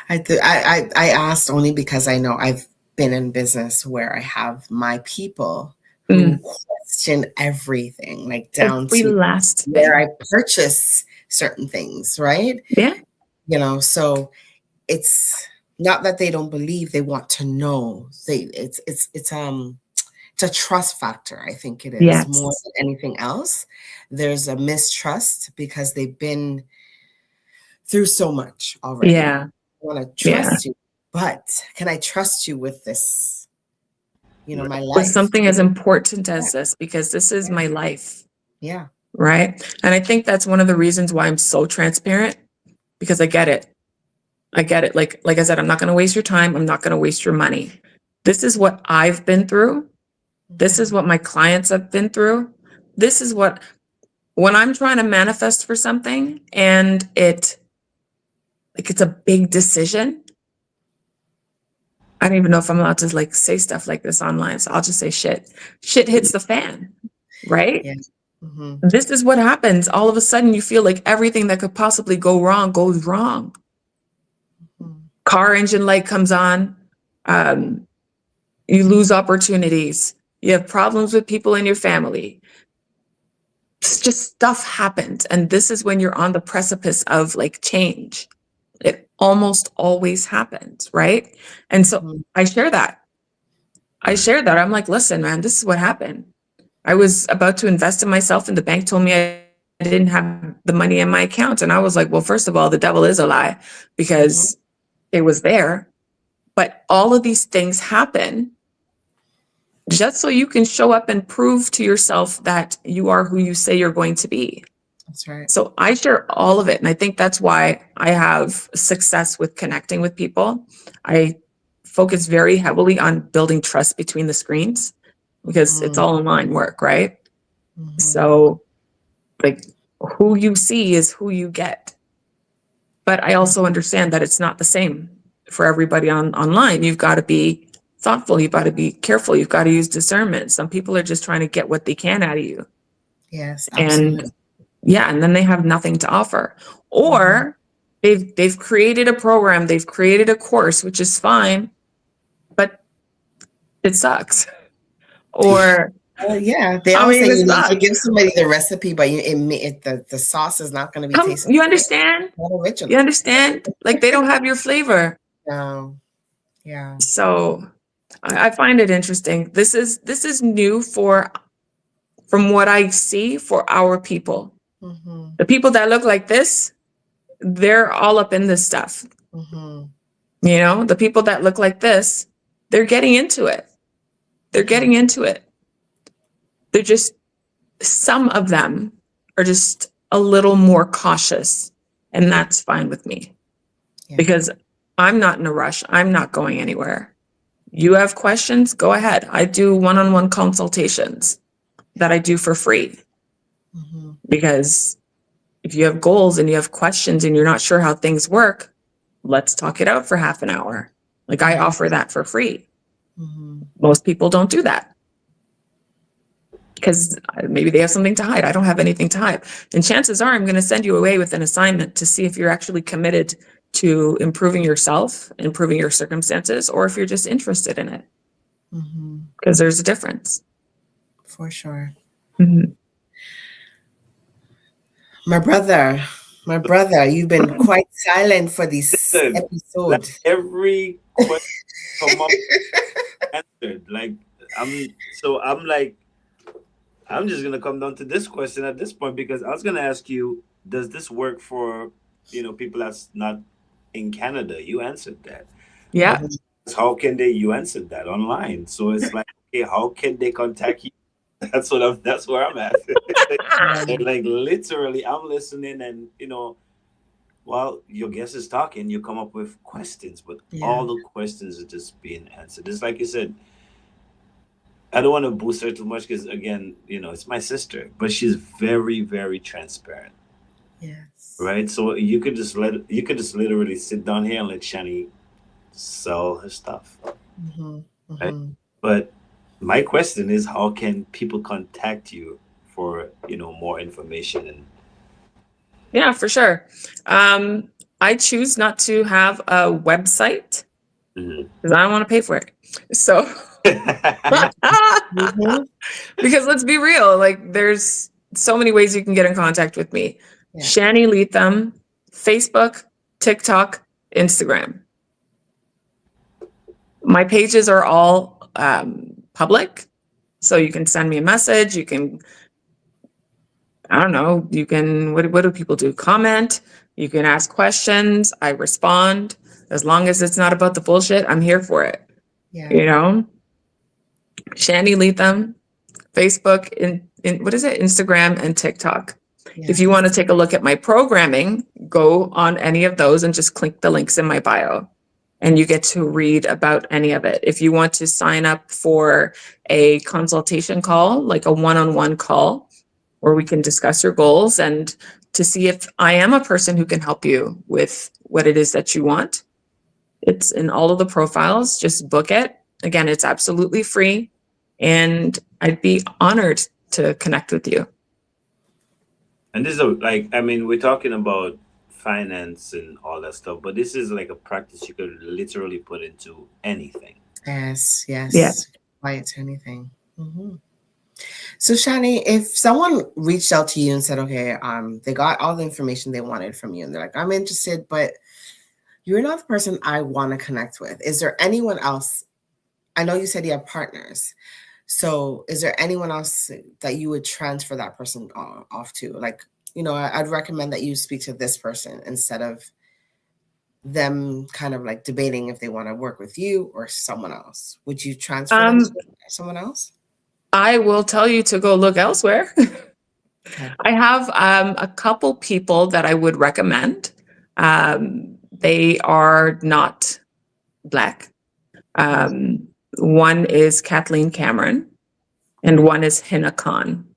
Speaker 2: I asked only because I know I've been in business where I have my people who question everything, like down
Speaker 3: Every
Speaker 2: to
Speaker 3: last
Speaker 2: where
Speaker 3: thing.
Speaker 2: I purchase certain things, right?
Speaker 3: Yeah.
Speaker 2: You know, so it's not that they don't believe, they want to know. It's a trust factor, I think it is,
Speaker 3: Yes.
Speaker 2: more than anything else. There's a mistrust because they've been through so much already.
Speaker 3: Yeah.
Speaker 2: I want to trust you, but can I trust you with this? You know, my life.
Speaker 3: With something as important as this, because this is my life.
Speaker 2: Yeah.
Speaker 3: Right. And I think that's one of the reasons why I'm so transparent, because I get it. I get it. Like I said, I'm not going to waste your time. I'm not going to waste your money. This is what I've been through. This is what my clients have been through. This is what, when I'm trying to manifest for something and it's a big decision. I don't even know if I'm allowed to like say stuff like this online. So I'll just say shit. Shit hits the fan, right?
Speaker 2: Yeah.
Speaker 3: This is what happens. All of a sudden you feel like everything that could possibly go wrong goes wrong. Car engine light comes on. You lose opportunities. You have problems with people in your family. It's just stuff happens. And this is when you're on the precipice of like change. It almost always happens, right? And so I share that. I'm like, listen, man, this is what happened. I was about to invest in myself and the bank told me I didn't have the money in my account. And I was like, well, first of all, the devil is a lie because it was there. But all of these things happen just so you can show up and prove to yourself that you are who you say you're going to be.
Speaker 2: That's right.
Speaker 3: So I share all of it. And I think that's why I have success with connecting with people. I focus very heavily on building trust between the screens because it's all online work, right? So like who you see is who you get. But I also understand that it's not the same for everybody online. You've got to be thoughtful. You've got to be careful. You've got to use discernment. Some people are just trying to get what they can out of you.
Speaker 2: Yes, absolutely.
Speaker 3: And then they have nothing to offer. Or they've created a program, they've created a course, which is fine, but it sucks. Or
Speaker 2: they always say you need to give somebody the recipe, but the sauce is not going to be tasty.
Speaker 3: You understand? You understand? Like they don't have your flavor.
Speaker 2: No. Yeah.
Speaker 3: So I find it interesting. This is new from what I see for our people. The people that look like this, they're all up in this stuff. You know, the people that look like this, they're getting into it. They're getting into it. They're just, some of them are just a little more cautious, and that's fine with me because I'm not in a rush. I'm not going anywhere. You have questions, go ahead. I do one-on-one consultations that I do for free because if you have goals and you have questions and you're not sure how things work, let's talk it out for half an hour. Like I offer that for free. Most people don't do that because maybe they have something to hide. I don't have anything to hide. And chances are I'm going to send you away with an assignment to see if you're actually committed to improving yourself, improving your circumstances, or if you're just interested in it. Because there's a difference.
Speaker 2: For sure. My brother, you've been quite silent for this episode.
Speaker 1: Like every question come up answered. Like I'm like, I'm just gonna come down to this question at this point because I was gonna ask you, does this work for people that's not in Canada? You answered that.
Speaker 3: Yeah.
Speaker 1: How can they? You answered that online. So it's like, okay, how can they contact you? That's where I'm at. Like literally, I'm listening, and while your guest is talking, you come up with questions, but all the questions are just being answered. It's like you said. I don't want to boost her too much because again, it's my sister, but she's very, very transparent.
Speaker 2: Yes.
Speaker 1: Right. So you could just literally sit down here and let Shani sell her stuff. Right. But my question is, how can people contact you for more information? And
Speaker 3: yeah, for sure. I choose not to have a website because I don't want to pay for it. So because let's be real, like there's so many ways you can get in contact with me. Yeah. Shani Leatham, Facebook, TikTok, Instagram. My pages are all public, so you can send me a message. You can, I don't know, you can, what do people do? Comment. You can ask questions. I respond. As long as it's not about the bullshit, I'm here for it. Yeah. Shani Leatham, Facebook, in what is it? Instagram and TikTok. Yeah. If you want to take a look at my programming, go on any of those and just click the links in my bio and you get to read about any of it. If you want to sign up for a consultation call, like a one-on-one call where we can discuss your goals and to see if I am a person who can help you with what it is that you want, it's in all of the profiles. Just book it. Again, it's absolutely free. And I'd be honored to connect with you.
Speaker 1: And this is we're talking about finance and all that stuff, but this is like a practice you could literally put into anything.
Speaker 2: Yes. Apply it to anything. So Shani, if someone reached out to you and said, okay, they got all the information they wanted from you and they're like, I'm interested, but you're not the person I want to connect with. Is there anyone else? I know you said you have partners. So is there anyone else that you would transfer that person off to? Like, I'd recommend that you speak to this person instead of them kind of like debating if they want to work with you or someone else. Would you transfer them to someone else?
Speaker 3: I will tell you to go look elsewhere. Okay. I have a couple people that I would recommend. They are not Black. One is Kathleen Cameron and one is Hina Khan.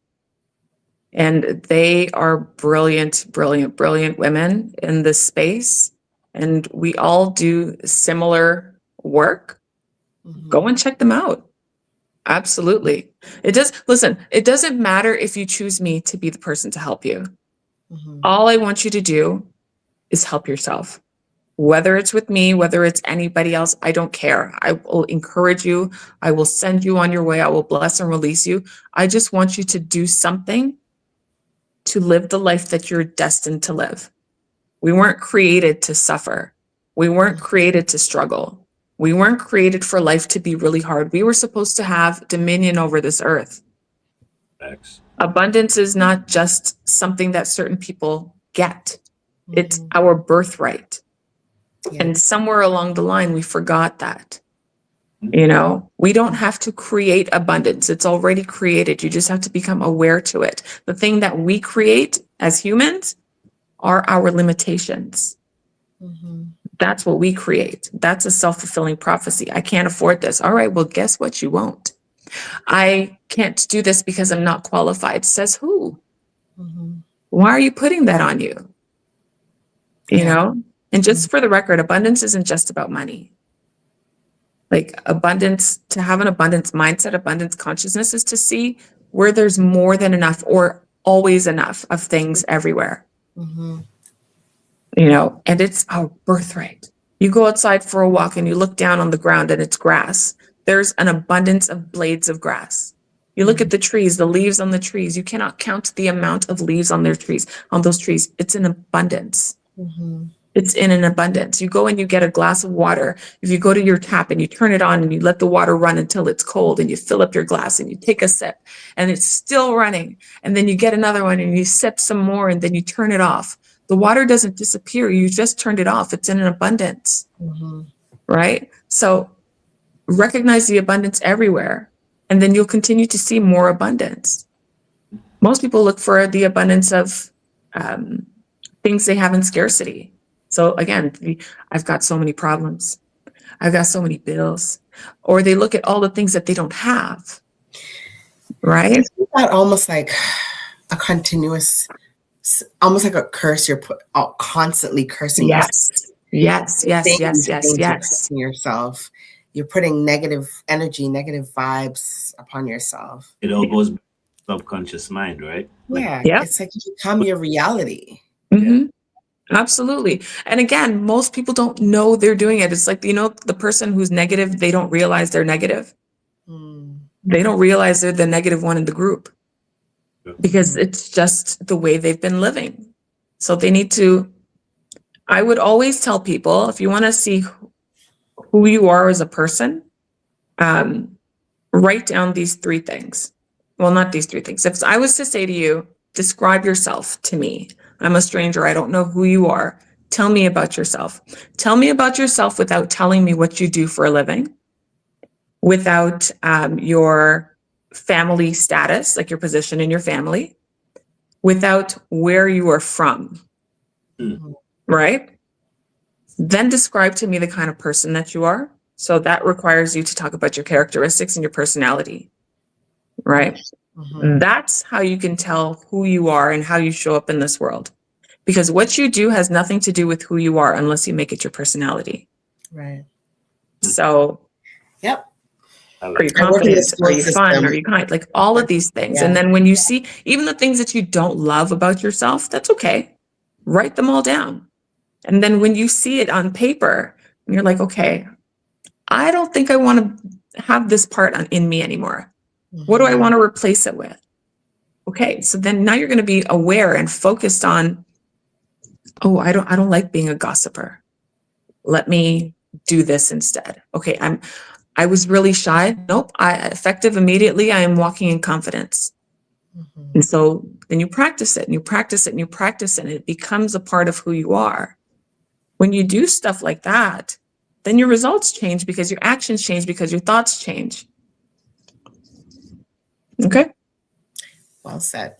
Speaker 3: And they are brilliant, brilliant, brilliant women in this space. And we all do similar work. Go and check them out. Absolutely. It doesn't matter if you choose me to be the person to help you. All I want you to do is help yourself. Whether it's with me, whether it's anybody else, I don't care. I will encourage you. I will send you on your way. I will bless and release you. I just want you to do something to live the life that you're destined to live. We weren't created to suffer. We weren't created to struggle. We weren't created for life to be really hard. We were supposed to have dominion over this earth.
Speaker 1: Thanks.
Speaker 3: Abundance is not just something that certain people get. It's our birthright. Yeah. And somewhere along the line, we forgot that. We don't have to create abundance. It's already created. You just have to become aware to it. The thing that we create as humans are our limitations. That's what we create. That's a self-fulfilling prophecy. I can't afford this. All right, well, guess what? You won't. I can't do this because I'm not qualified. Says who? Why are you putting that on you? And just for the record, abundance isn't just about money. Like abundance, to have an abundance mindset, abundance consciousness is to see where there's more than enough or always enough of things everywhere. And it's our birthright. You go outside for a walk and you look down on the ground and it's grass. There's an abundance of blades of grass. You look at the trees, the leaves on the trees. You cannot count the amount of leaves on those trees. It's an abundance. It's in an abundance. You go and you get a glass of water. If you go to your tap and you turn it on and you let the water run until it's cold and you fill up your glass and you take a sip and it's still running, and then you get another one and you sip some more and then you turn it off. The water doesn't disappear. You just turned it off. It's in an abundance, right? So recognize the abundance everywhere, and then you'll continue to see more abundance. Most people look for the abundance of things they have in scarcity. So again, I've got so many problems. I've got so many bills. Or they look at all the things that they don't have, right?
Speaker 2: Isn't that almost like a continuous, almost like a curse? You're constantly cursing
Speaker 3: yourself. Yes.
Speaker 2: Cursing yourself. You're putting negative energy, negative vibes upon yourself.
Speaker 1: It all goes subconscious mind, right?
Speaker 2: It's like you become your reality.
Speaker 3: Absolutely. And again, most people don't know they're doing it. It's like, the person who's negative, they don't realize they're negative. They don't realize they're the negative one in the group because it's just the way they've been living. So they need to, I would always tell people, if you want to see who you are as a person, write down these 3 things. Well, not these 3 things. If I was to say to you, describe yourself to me. I'm a stranger. I don't know who you are. Tell me about yourself. Tell me about yourself without telling me what you do for a living, without your family status, like your position in your family, without where you are from, right? Then describe to me the kind of person that you are. So that requires you to talk about your characteristics and your personality, right? That's how you can tell who you are and how you show up in this world. Because what you do has nothing to do with who you are unless you make it your personality.
Speaker 2: Right.
Speaker 3: So, are you confident? Are you fun? Are you kind? Like all of these things. And then when you see even the things that you don't love about yourself, that's okay. Write them all down. And then when you see it on paper, you're like, okay, I don't think I want to have this part in me anymore. What do I want to replace it with? Okay, so then now you're going to be aware and focused on, oh, I don't like being a gossiper. Let me do this instead. Okay, I was really shy. Nope, effective immediately. I am walking in confidence. And so then you practice it and you practice it and you practice it and it becomes a part of who you are. When you do stuff like that, then your results change because your actions change because your thoughts change. Okay.
Speaker 2: Well said.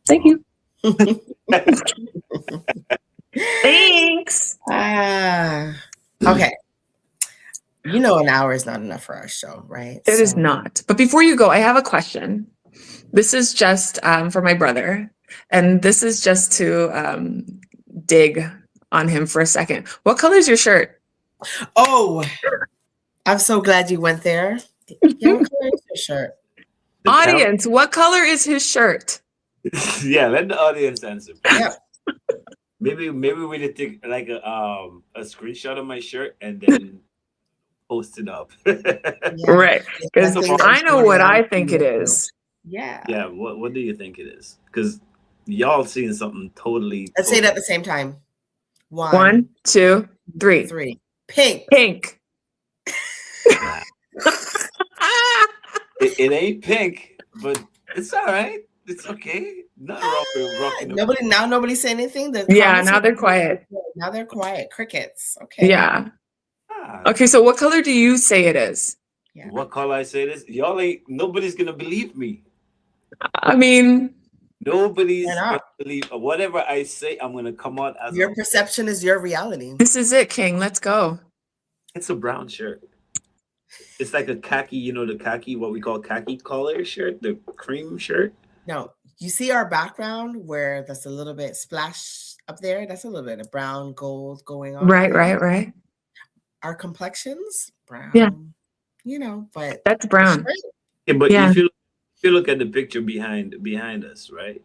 Speaker 3: Thank you. Thanks.
Speaker 2: Okay. An hour is not enough for our show, right?
Speaker 3: It is not. But before you go, I have a question. This is just for my brother. And this is just to dig on him for a second. What color is your shirt?
Speaker 2: Oh, I'm so glad you went there. What color is your shirt?
Speaker 3: Audience, what color is his shirt?
Speaker 1: Yeah, let the audience answer.
Speaker 2: Yeah.
Speaker 1: Maybe we need to take like a screenshot of my shirt and then post it up.
Speaker 3: Right. Because I know what I think it is.
Speaker 2: Yeah.
Speaker 1: Yeah. What do you think it is? Because y'all seeing something totally.
Speaker 2: Let's say it at the same time.
Speaker 3: 1, 2, 3.
Speaker 2: 3. Pink.
Speaker 3: Pink.
Speaker 1: It ain't pink, but it's all right. It's okay. Nothing wrong with rocking.
Speaker 2: Nobody's saying anything.
Speaker 3: Now they're quiet.
Speaker 2: Now they're quiet. Crickets. Okay.
Speaker 3: Yeah. Okay, so what color do you say it is?
Speaker 2: Yeah.
Speaker 1: What color I say it is? Y'all ain't. Nobody's gonna believe me.
Speaker 3: I mean,
Speaker 1: nobody's gonna believe whatever I say. I'm gonna come out as
Speaker 2: your perception is your reality.
Speaker 3: This is it, King. Let's go.
Speaker 1: It's a brown shirt. It's like a khaki, the khaki, what we call khaki color shirt, the cream shirt.
Speaker 2: No, you see our background where there's a little bit splash up there. That's a little bit of brown gold going on.
Speaker 3: Right.
Speaker 2: Our complexions, brown.
Speaker 3: Yeah.
Speaker 2: But
Speaker 3: that's brown.
Speaker 1: Yeah, but if you look at the picture behind us, right?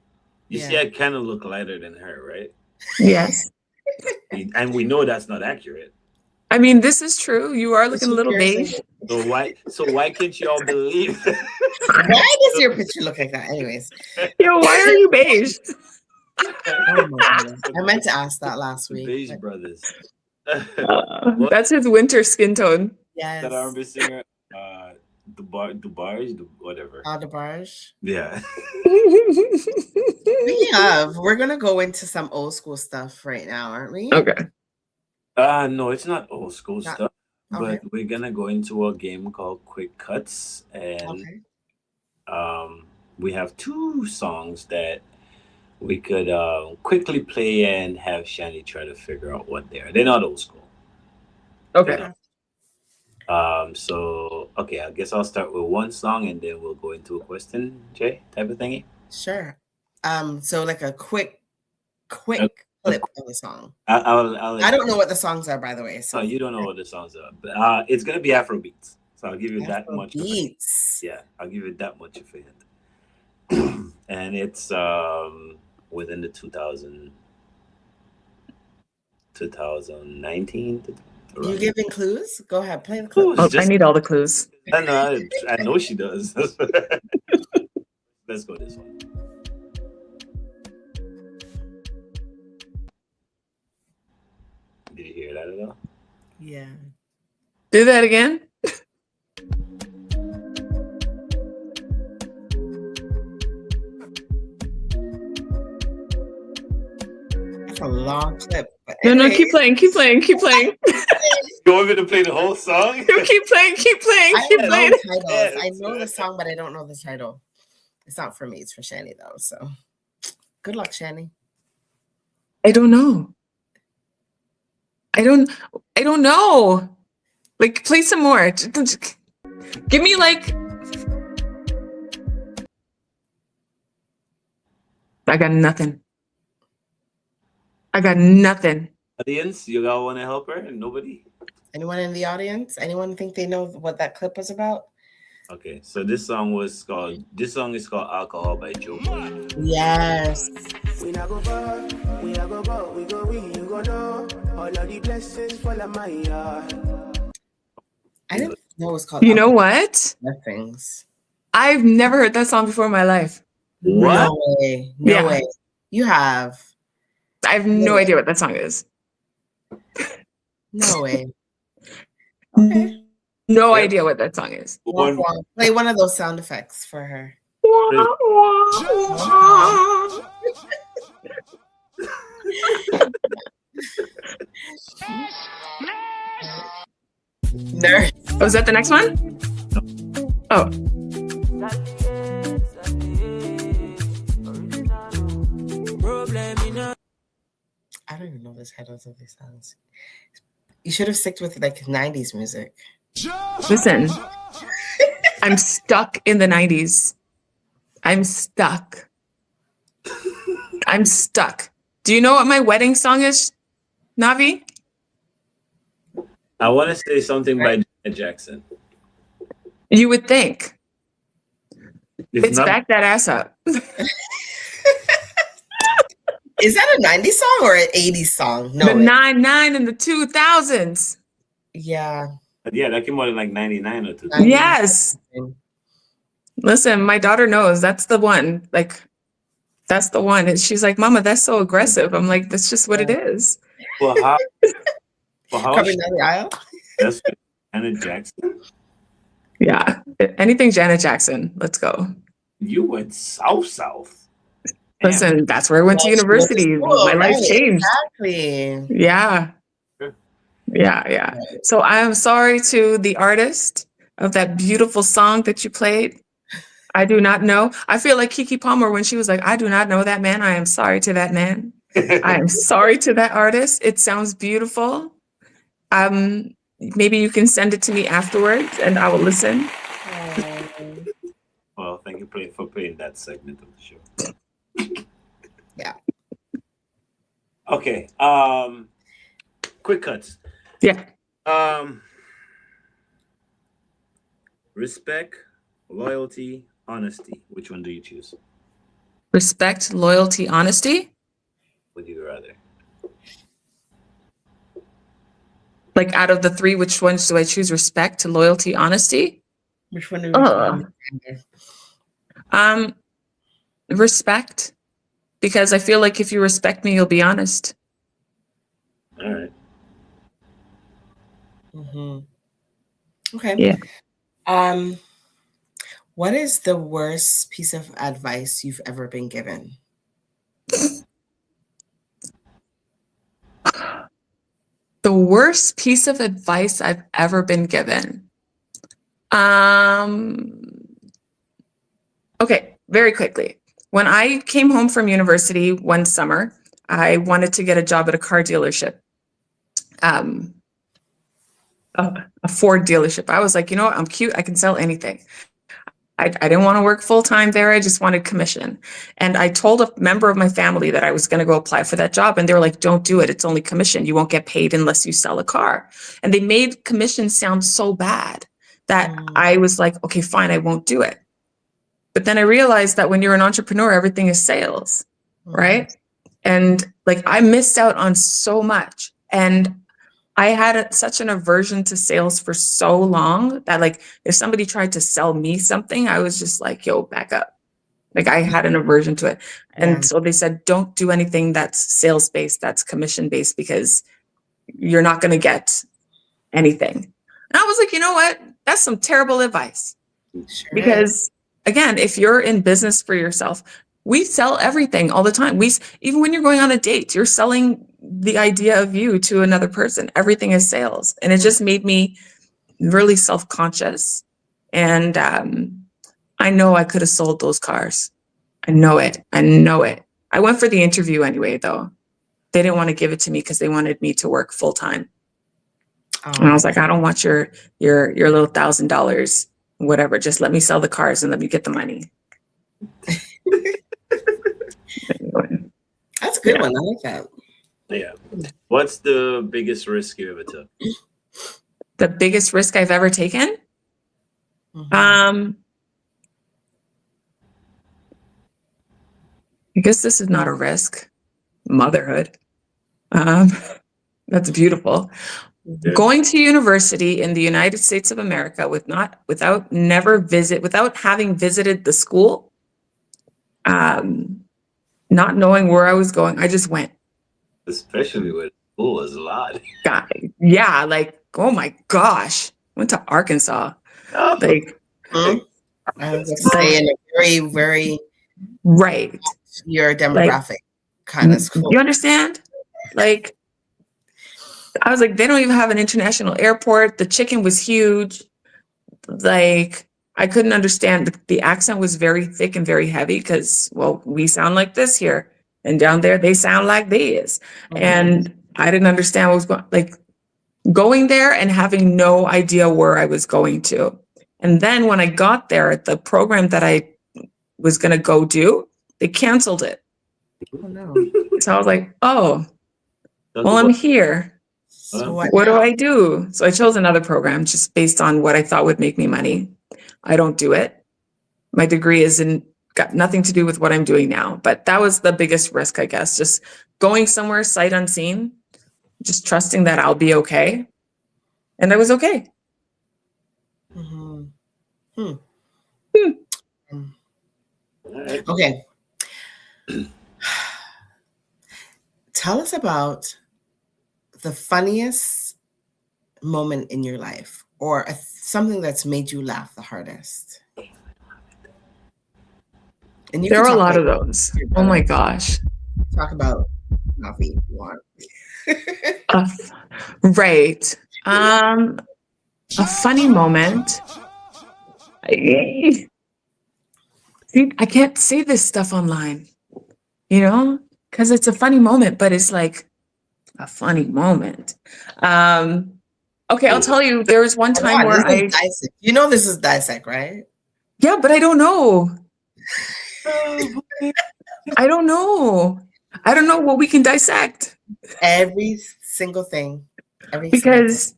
Speaker 1: You see, I kind of look lighter than her, right?
Speaker 3: Yes.
Speaker 1: And we know that's not accurate.
Speaker 3: I mean, this is true. You are looking a little beige.
Speaker 1: So why can't you all believe?
Speaker 2: Why does your picture look like that? Anyways.
Speaker 3: Why are you beige?
Speaker 2: Oh my goodness. I meant to ask that last
Speaker 1: The
Speaker 2: week.
Speaker 1: Beige
Speaker 2: but
Speaker 1: Brothers.
Speaker 3: That's his winter skin tone.
Speaker 2: yes.
Speaker 1: That R&B singer, Dubarge, whatever.
Speaker 2: DeBarge.
Speaker 1: Yeah.
Speaker 2: We're gonna go into some old school stuff right now, aren't we?
Speaker 3: Okay.
Speaker 1: No, it's not old school
Speaker 2: Not-
Speaker 1: stuff,
Speaker 2: okay.
Speaker 1: but we're gonna go into a game called Quick Cuts, and
Speaker 2: Okay.
Speaker 1: we have two songs that we could quickly play and have Shani try to figure out what they are. They're not old school.
Speaker 3: Okay.
Speaker 1: So okay, I guess I'll start with one song and then we'll go into a question, Jay, type of thingy.
Speaker 2: Sure. So like a quick clip of the song.
Speaker 1: I
Speaker 2: don't know what the songs are, by the way. So
Speaker 1: you don't know what the songs are, but it's gonna be Afro beats. So I'll give you that much.
Speaker 2: Beats.
Speaker 1: Yeah, I'll give you that much of a hint. And it's within the 2019.
Speaker 2: You giving clues? Go ahead, play the clues.
Speaker 3: I need all the clues.
Speaker 1: I know she does. Let's go this one. Did you hear that at all?
Speaker 2: Yeah.
Speaker 3: Do that again.
Speaker 2: That's a long clip.
Speaker 3: No, keep playing. You want
Speaker 1: me to play the whole song?
Speaker 3: keep playing.
Speaker 2: Titles. I know the song, but I don't know the title. It's not for me. It's for Shani, though. So good luck, Shani.
Speaker 3: I don't know. Like, play some more. Give me like. I got nothing.
Speaker 1: Audience, you all want to help her? Nobody?
Speaker 2: Anyone in the audience? Anyone think they know what that clip was about?
Speaker 1: Okay, so this song is called Alcohol by Joe.
Speaker 2: Yes.
Speaker 4: We not go far, we not go far, we go win, you go know. All of the blessings fall on my yard.
Speaker 2: I didn't know it was called.
Speaker 3: You know what?
Speaker 2: Things.
Speaker 3: I've never heard that song before in my life.
Speaker 1: What?
Speaker 2: No way. No way. You have.
Speaker 3: I have no idea what that song is.
Speaker 2: No way. Okay.
Speaker 3: No idea what that song is.
Speaker 2: Play one of those sound effects for her. Nerd.
Speaker 3: Oh, is that the next one? Oh.
Speaker 2: I don't even know the titles of these songs. You should have stuck with like 90s music.
Speaker 3: Listen, I'm stuck in the 90s. I'm stuck. Do you know what my wedding song is, Navi?
Speaker 1: I want to say something by Janet Jackson.
Speaker 3: You would think. It's
Speaker 1: not
Speaker 3: Back That Ass Up.
Speaker 2: Is that a 90s song or an 80s song? No.
Speaker 3: The 99 and the 2000s.
Speaker 2: Yeah.
Speaker 1: Yeah, that came out in like 99 or 2000.
Speaker 3: Yes. Listen, my daughter knows that's the one. Like, that's the one. And she's like, Mama, that's so aggressive. I'm like, that's just what it is.
Speaker 1: Well, how
Speaker 2: Coming down the aisle?
Speaker 1: That's Janet Jackson?
Speaker 3: Yeah. Anything Janet Jackson. Let's go.
Speaker 1: You went south.
Speaker 3: Listen, that's where I went to university. My life changed.
Speaker 2: Exactly.
Speaker 3: Yeah. Yeah. So I am sorry to the artist of that beautiful song that you played. I do not know. I feel like Keke Palmer when she was like, I do not know that man. I am sorry to that man. I am sorry to that artist. It sounds beautiful. Maybe you can send it to me afterwards and I will listen.
Speaker 1: Well, thank you for playing that segment of the show.
Speaker 2: Yeah.
Speaker 1: Okay. Quick cuts.
Speaker 3: Yeah.
Speaker 1: Respect, loyalty, honesty. Which one do you choose?
Speaker 3: Respect, loyalty, honesty.
Speaker 1: Would you rather?
Speaker 3: Like out of the three, which ones do I choose? Respect, loyalty, honesty?
Speaker 2: Which one do you choose?
Speaker 3: Respect. because I feel like if you respect me, you'll be honest.
Speaker 1: All right.
Speaker 2: Okay.
Speaker 3: Yeah.
Speaker 2: What is the worst piece of advice you've ever been given?
Speaker 3: The worst piece of advice I've ever been given. Okay, very quickly. When I came home from university one summer, I wanted to get a job at a car dealership. A Ford dealership. I was like, you know what? I'm cute. I can sell anything. I didn't want to work full time there. I just wanted commission. And I told a member of my family that I was going to go apply for that job. And they were like, don't do it. It's only commission. You won't get paid unless you sell a car. And they made commission sound so bad that I was like, okay, fine, I won't do it. But then I realized that when you're an entrepreneur, everything is sales, right? And like I missed out on so much. And I had such an aversion to sales for so long that like if somebody tried to sell me something, I was just like, yo, back up. Like I had an aversion to it. And so they said, don't do anything that's sales based, that's commission based, because you're not going to get anything. And I was like, you know what? That's some terrible advice. Sure. Because again, if you're in business for yourself, we sell everything all the time. Even when you're going on a date, you're selling the idea of you to another person. Everything is sales. And it just made me really self-conscious. And I know I could have sold those cars. I know it. I went for the interview anyway, though. They didn't want to give it to me because they wanted me to work full time. And I was like, I don't want your little $1,000, whatever. Just let me sell the cars and let me get the money.
Speaker 2: That's a good one. I like that.
Speaker 1: Yeah. What's the biggest risk you ever took?
Speaker 3: The biggest risk I've ever taken? I guess this is not a risk. Motherhood. That's beautiful. Yeah. Going to university in the United States of America without having visited the school, not knowing where I was going, I just went.
Speaker 1: Especially when school is a lot.
Speaker 3: Yeah, like, oh my gosh. Went to Arkansas.
Speaker 1: Oh.
Speaker 3: Like,
Speaker 2: I was saying a very, very
Speaker 3: right.
Speaker 2: Your demographic kind of school.
Speaker 3: You understand? Like, I was like, they don't even have an international airport. The chicken was huge. Like, I couldn't understand. The accent was very thick and very heavy because, well, we sound like this here. And down there, they sound like this. And I didn't understand what was going there and having no idea where I was going to. And then when I got there, the program that I was going to go do, they canceled it.
Speaker 2: Oh, no.
Speaker 3: So I was like, oh, well, I'm here. So what do I do? So I chose another program just based on what I thought would make me money. I don't do it. My degree got nothing to do with what I'm doing now, but that was the biggest risk, I guess. Just going somewhere sight unseen, just trusting that I'll be okay. And I was okay.
Speaker 2: Okay. Tell us about the funniest moment in your life, or something that's made you laugh the hardest. And
Speaker 3: there are a lot of those. Oh my gosh.
Speaker 2: Talk about Wathi if you want.
Speaker 3: Right. A funny moment. See, I can't say this stuff online, because it's a funny moment, but it's like a funny moment. Okay, I'll tell you, there was one time where
Speaker 2: this is Dissect, right?
Speaker 3: Yeah, but I don't know. I don't know what we can dissect.
Speaker 2: Every single thing.
Speaker 3: Because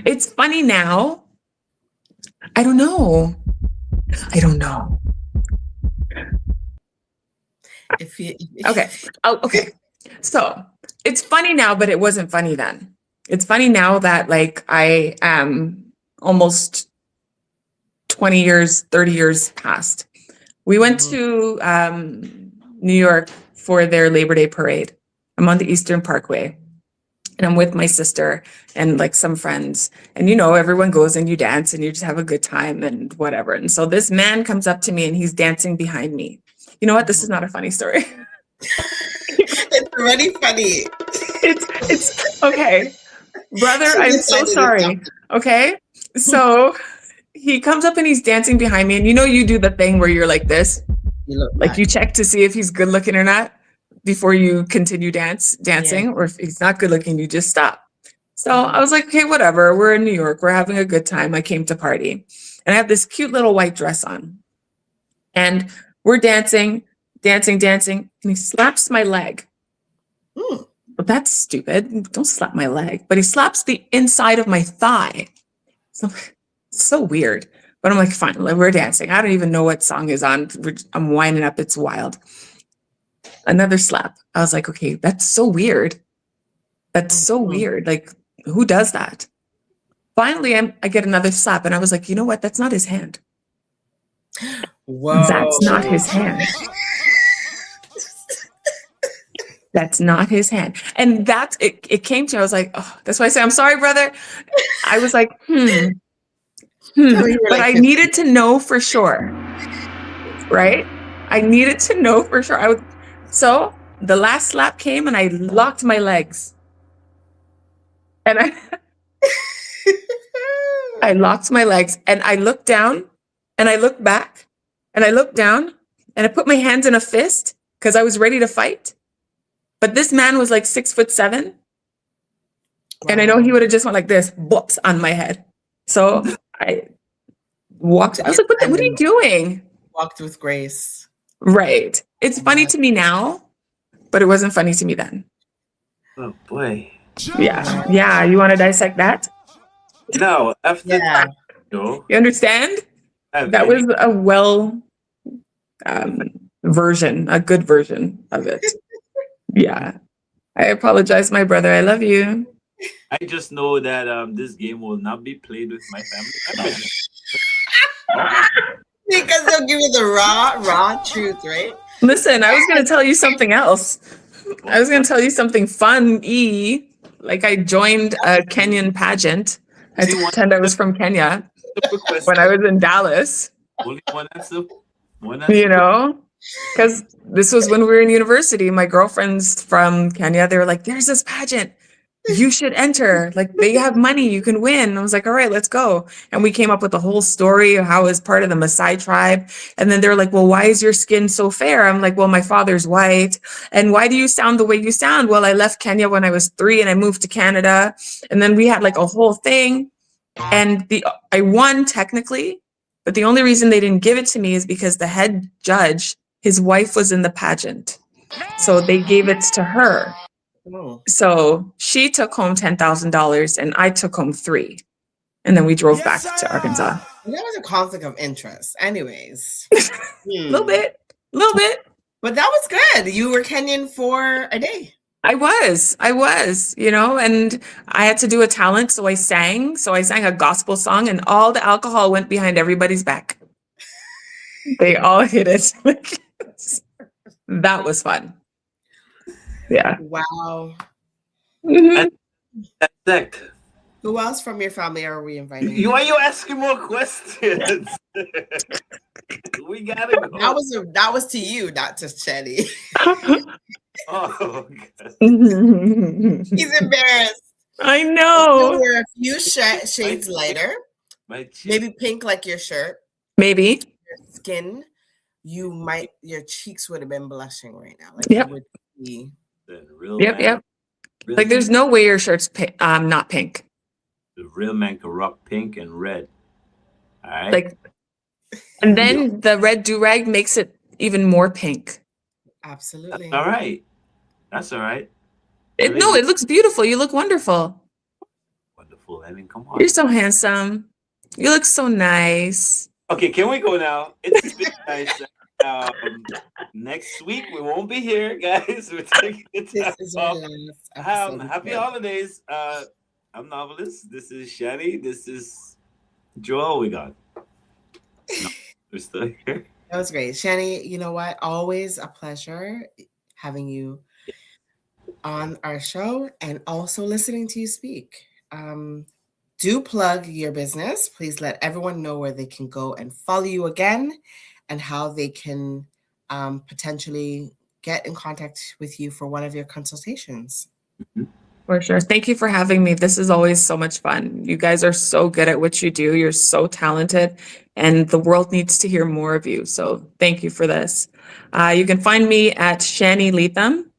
Speaker 3: it's funny now. I don't know. Okay. Oh, okay. So it's funny now, but it wasn't funny then. It's funny now that like I am almost 20 years, 30 years past. We went to New York for their Labor Day parade. I'm on the Eastern Parkway. And I'm with my sister and like some friends. And you know, everyone goes and you dance and you just have a good time and whatever. And so this man comes up to me and he's dancing behind me. You know what? This is not a funny story.
Speaker 2: It's already funny.
Speaker 3: It's okay. Brother, I'm so sorry. Okay. So he comes up and he's dancing behind me. And you know, you do the thing where you're like this, like you check to see if he's good looking or not before you continue dancing, or if he's not good looking, you just stop. So I was like, okay, whatever. We're in New York. We're having a good time. I came to party. And I have this cute little white dress on. And we're dancing. And he slaps my leg. But that's stupid. Don't slap my leg. But he slaps the inside of my thigh. So weird. But I'm like, fine, we're dancing. I don't even know what song is on. I'm winding up. It's wild. Another slap. I was like, okay, that's so weird. That's so weird. Like, who does that? Finally, I get another slap. And I was like, you know what? That's not his hand.
Speaker 2: Whoa.
Speaker 3: That's not his hand. That's not his hand. And that's it came to me. I was like, oh, that's why I say, I'm sorry, brother. I was like, But I needed to know for sure. Right? I needed to know for sure. So the last slap came and I locked my legs. And I locked my legs and I looked down and I looked back and I looked down and I put my hands in a fist because I was ready to fight. But this man was like 6'7". Wow. And I know he would have just went like this, whoops, on my head. So I walked. I was like, what are you doing?
Speaker 2: Walked with grace.
Speaker 3: Right. It's funny to me now, but it wasn't funny to me then.
Speaker 1: Oh boy.
Speaker 3: Yeah. Yeah. You want to dissect that?
Speaker 1: No, after that, you
Speaker 3: understand? That was a good version of it. Yeah. I apologize, my brother. I love you.
Speaker 1: I just know that this game will not be played with my family members.
Speaker 2: Because they'll give you the raw truth, right?
Speaker 3: Listen, I was going to tell you something else. I was going to tell you something fun-y. Like I joined a Kenyan pageant. I had to pretend I was from Kenya when I was in Dallas.
Speaker 1: Only one answer.
Speaker 3: You know? Because this was when we were in university. My girlfriends from Kenya, they were like, there's this pageant. You should enter. Like, they have money. You can win. I was like, all right, let's go. And we came up with a whole story of how I was part of the Maasai tribe. And then they're like, well, why is your skin so fair? I'm like, well, my father's white. And why do you sound the way you sound? Well, I left Kenya when I was 3 and I moved to Canada. And then we had like a whole thing. And I won technically, but the only reason they didn't give it to me is because the head judge, his wife was in the pageant. So they gave it to her. So she took home $10,000 and I took home $3,000. And then we drove back to Arkansas.
Speaker 2: That was a conflict of interest. Anyways.
Speaker 3: A little bit.
Speaker 2: But that was good. You were Kenyan for a day.
Speaker 3: I was, you know, and I had to do a talent. So I sang a gospel song and all the alcohol went behind everybody's back. They all hit it. That was fun. Yeah.
Speaker 2: Wow.
Speaker 1: That's
Speaker 2: Who else from your family are we inviting?
Speaker 1: Why are you asking more questions? We gotta go.
Speaker 2: That was to you, not to Shetty.
Speaker 1: Oh, God.
Speaker 2: He's embarrassed.
Speaker 3: I know.
Speaker 2: So we're a few shades lighter. Maybe pink like your shirt.
Speaker 3: Maybe.
Speaker 2: Your skin, your cheeks would have been blushing right now. Like
Speaker 3: yep.
Speaker 2: You would be.
Speaker 3: Yep. Like there's no way your shirt's not pink.
Speaker 1: The real man can rock pink and red. All right.
Speaker 3: Like, and then the red do-rag makes it even more pink.
Speaker 2: Absolutely.
Speaker 1: That's all right.
Speaker 3: It looks beautiful. You look wonderful.
Speaker 1: Wonderful. I mean, come on.
Speaker 3: You're so handsome. You look so nice.
Speaker 1: Okay, can we go now? It's been nice. Next week we won't be here, guys. We're taking the time off. Happy holidays. I'm Novelist. This is Shani. This is Joel. We got. No, we're still here.
Speaker 2: That was great. Shani, you know what? Always a pleasure having you on our show and also listening to you speak. Do plug your business. Please let everyone know where they can go and follow you again and how they can potentially get in contact with you for one of your consultations.
Speaker 3: For sure. Thank you for having me. This is always so much fun. You guys are so good at what you do. You're so talented, and the world needs to hear more of you. So thank you for this. You can find me at Shani Leatham,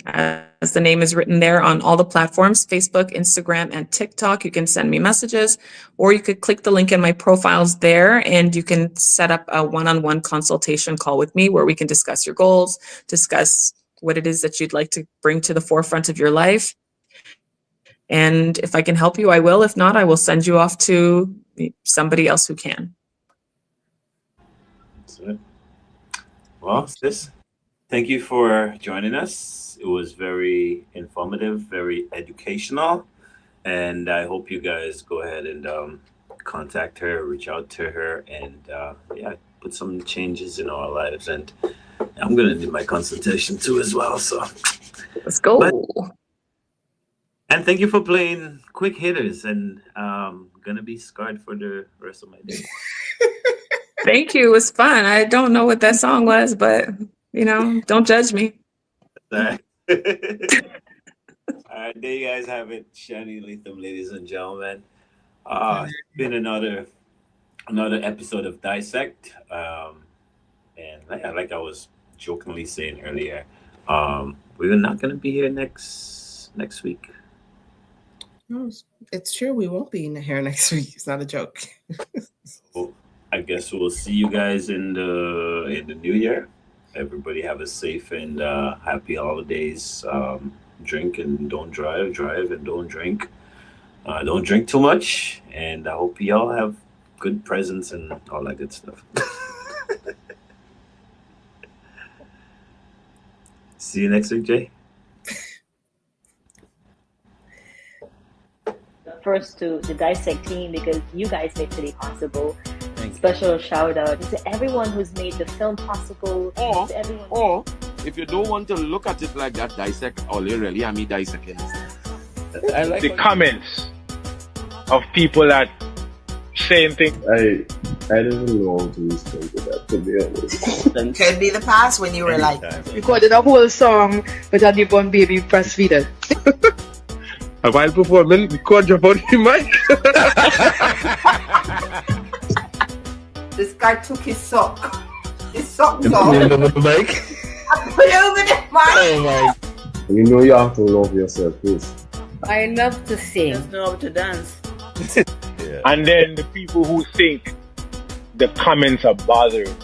Speaker 3: as the name is written there, on all the platforms, Facebook, Instagram, and TikTok. You can send me messages, or you could click the link in my profiles there, and you can set up a one-on-one consultation call with me where we can discuss your goals, discuss what it is that you'd like to bring to the forefront of your life. And if I can help you, I will. If not, I will send you off to somebody else who can.
Speaker 1: That's it. Well, sis, thank you for joining us. It was very informative, very educational. And I hope you guys go ahead and contact her, reach out to her, and yeah, put some changes in our lives. And I'm going to do my consultation too as well. So
Speaker 3: let's go.
Speaker 1: And thank you for playing quick hitters, and gonna be scarred for the rest of my day.
Speaker 3: Thank you. It was fun. I don't know what that song was, but don't judge me.
Speaker 1: All right. All right, there you guys have it. Shani Leatham, ladies and gentlemen. It's been another episode of Dissect. And like I was jokingly saying earlier, we're not gonna be here next week.
Speaker 2: No, it's true. We won't be here next week. It's not a joke.
Speaker 1: So I guess we'll see you guys in the new year. Everybody have a safe and happy holidays. Drink and don't drive. Drive and don't drink. Don't drink too much. And I hope y'all have good presents and all that good stuff. See you next week, Jay.
Speaker 5: First to the Dissect team, because you guys make today possible.
Speaker 6: Special
Speaker 5: shout out to everyone who's made the film possible.
Speaker 6: Or if you don't want to look at it like that, dissect all you really, I mean dissecting.
Speaker 7: I like the comments of people that saying things.
Speaker 8: I don't know how to respond to that, to be honest.
Speaker 2: Could be the past when you were like
Speaker 9: recorded a whole song with a newborn baby breastfeeding.
Speaker 7: A while performing, the cord drop out the mic.
Speaker 10: This guy took his sock. His socks
Speaker 8: Put
Speaker 10: off.
Speaker 8: it over the mic.
Speaker 10: Put it over the mic.
Speaker 8: Oh my. You know you have to love yourself first.
Speaker 10: I love to sing.
Speaker 11: Just know how to dance.
Speaker 7: Yeah. And then the people who think the comments are bothering.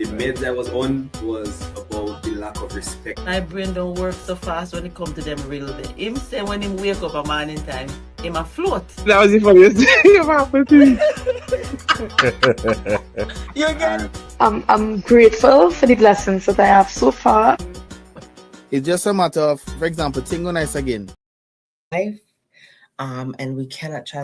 Speaker 12: The meds I was on was about the lack of respect.
Speaker 11: My brain don't work so fast when it comes to them real bit. Him say when him wake up a morning time, him a float.
Speaker 7: That was the funniest thing ever happened to me.
Speaker 11: You again?
Speaker 9: I'm grateful for the blessings that I have so far.
Speaker 13: It's just a matter of, for example, Tingo Nice again.
Speaker 2: life, and we cannot travel.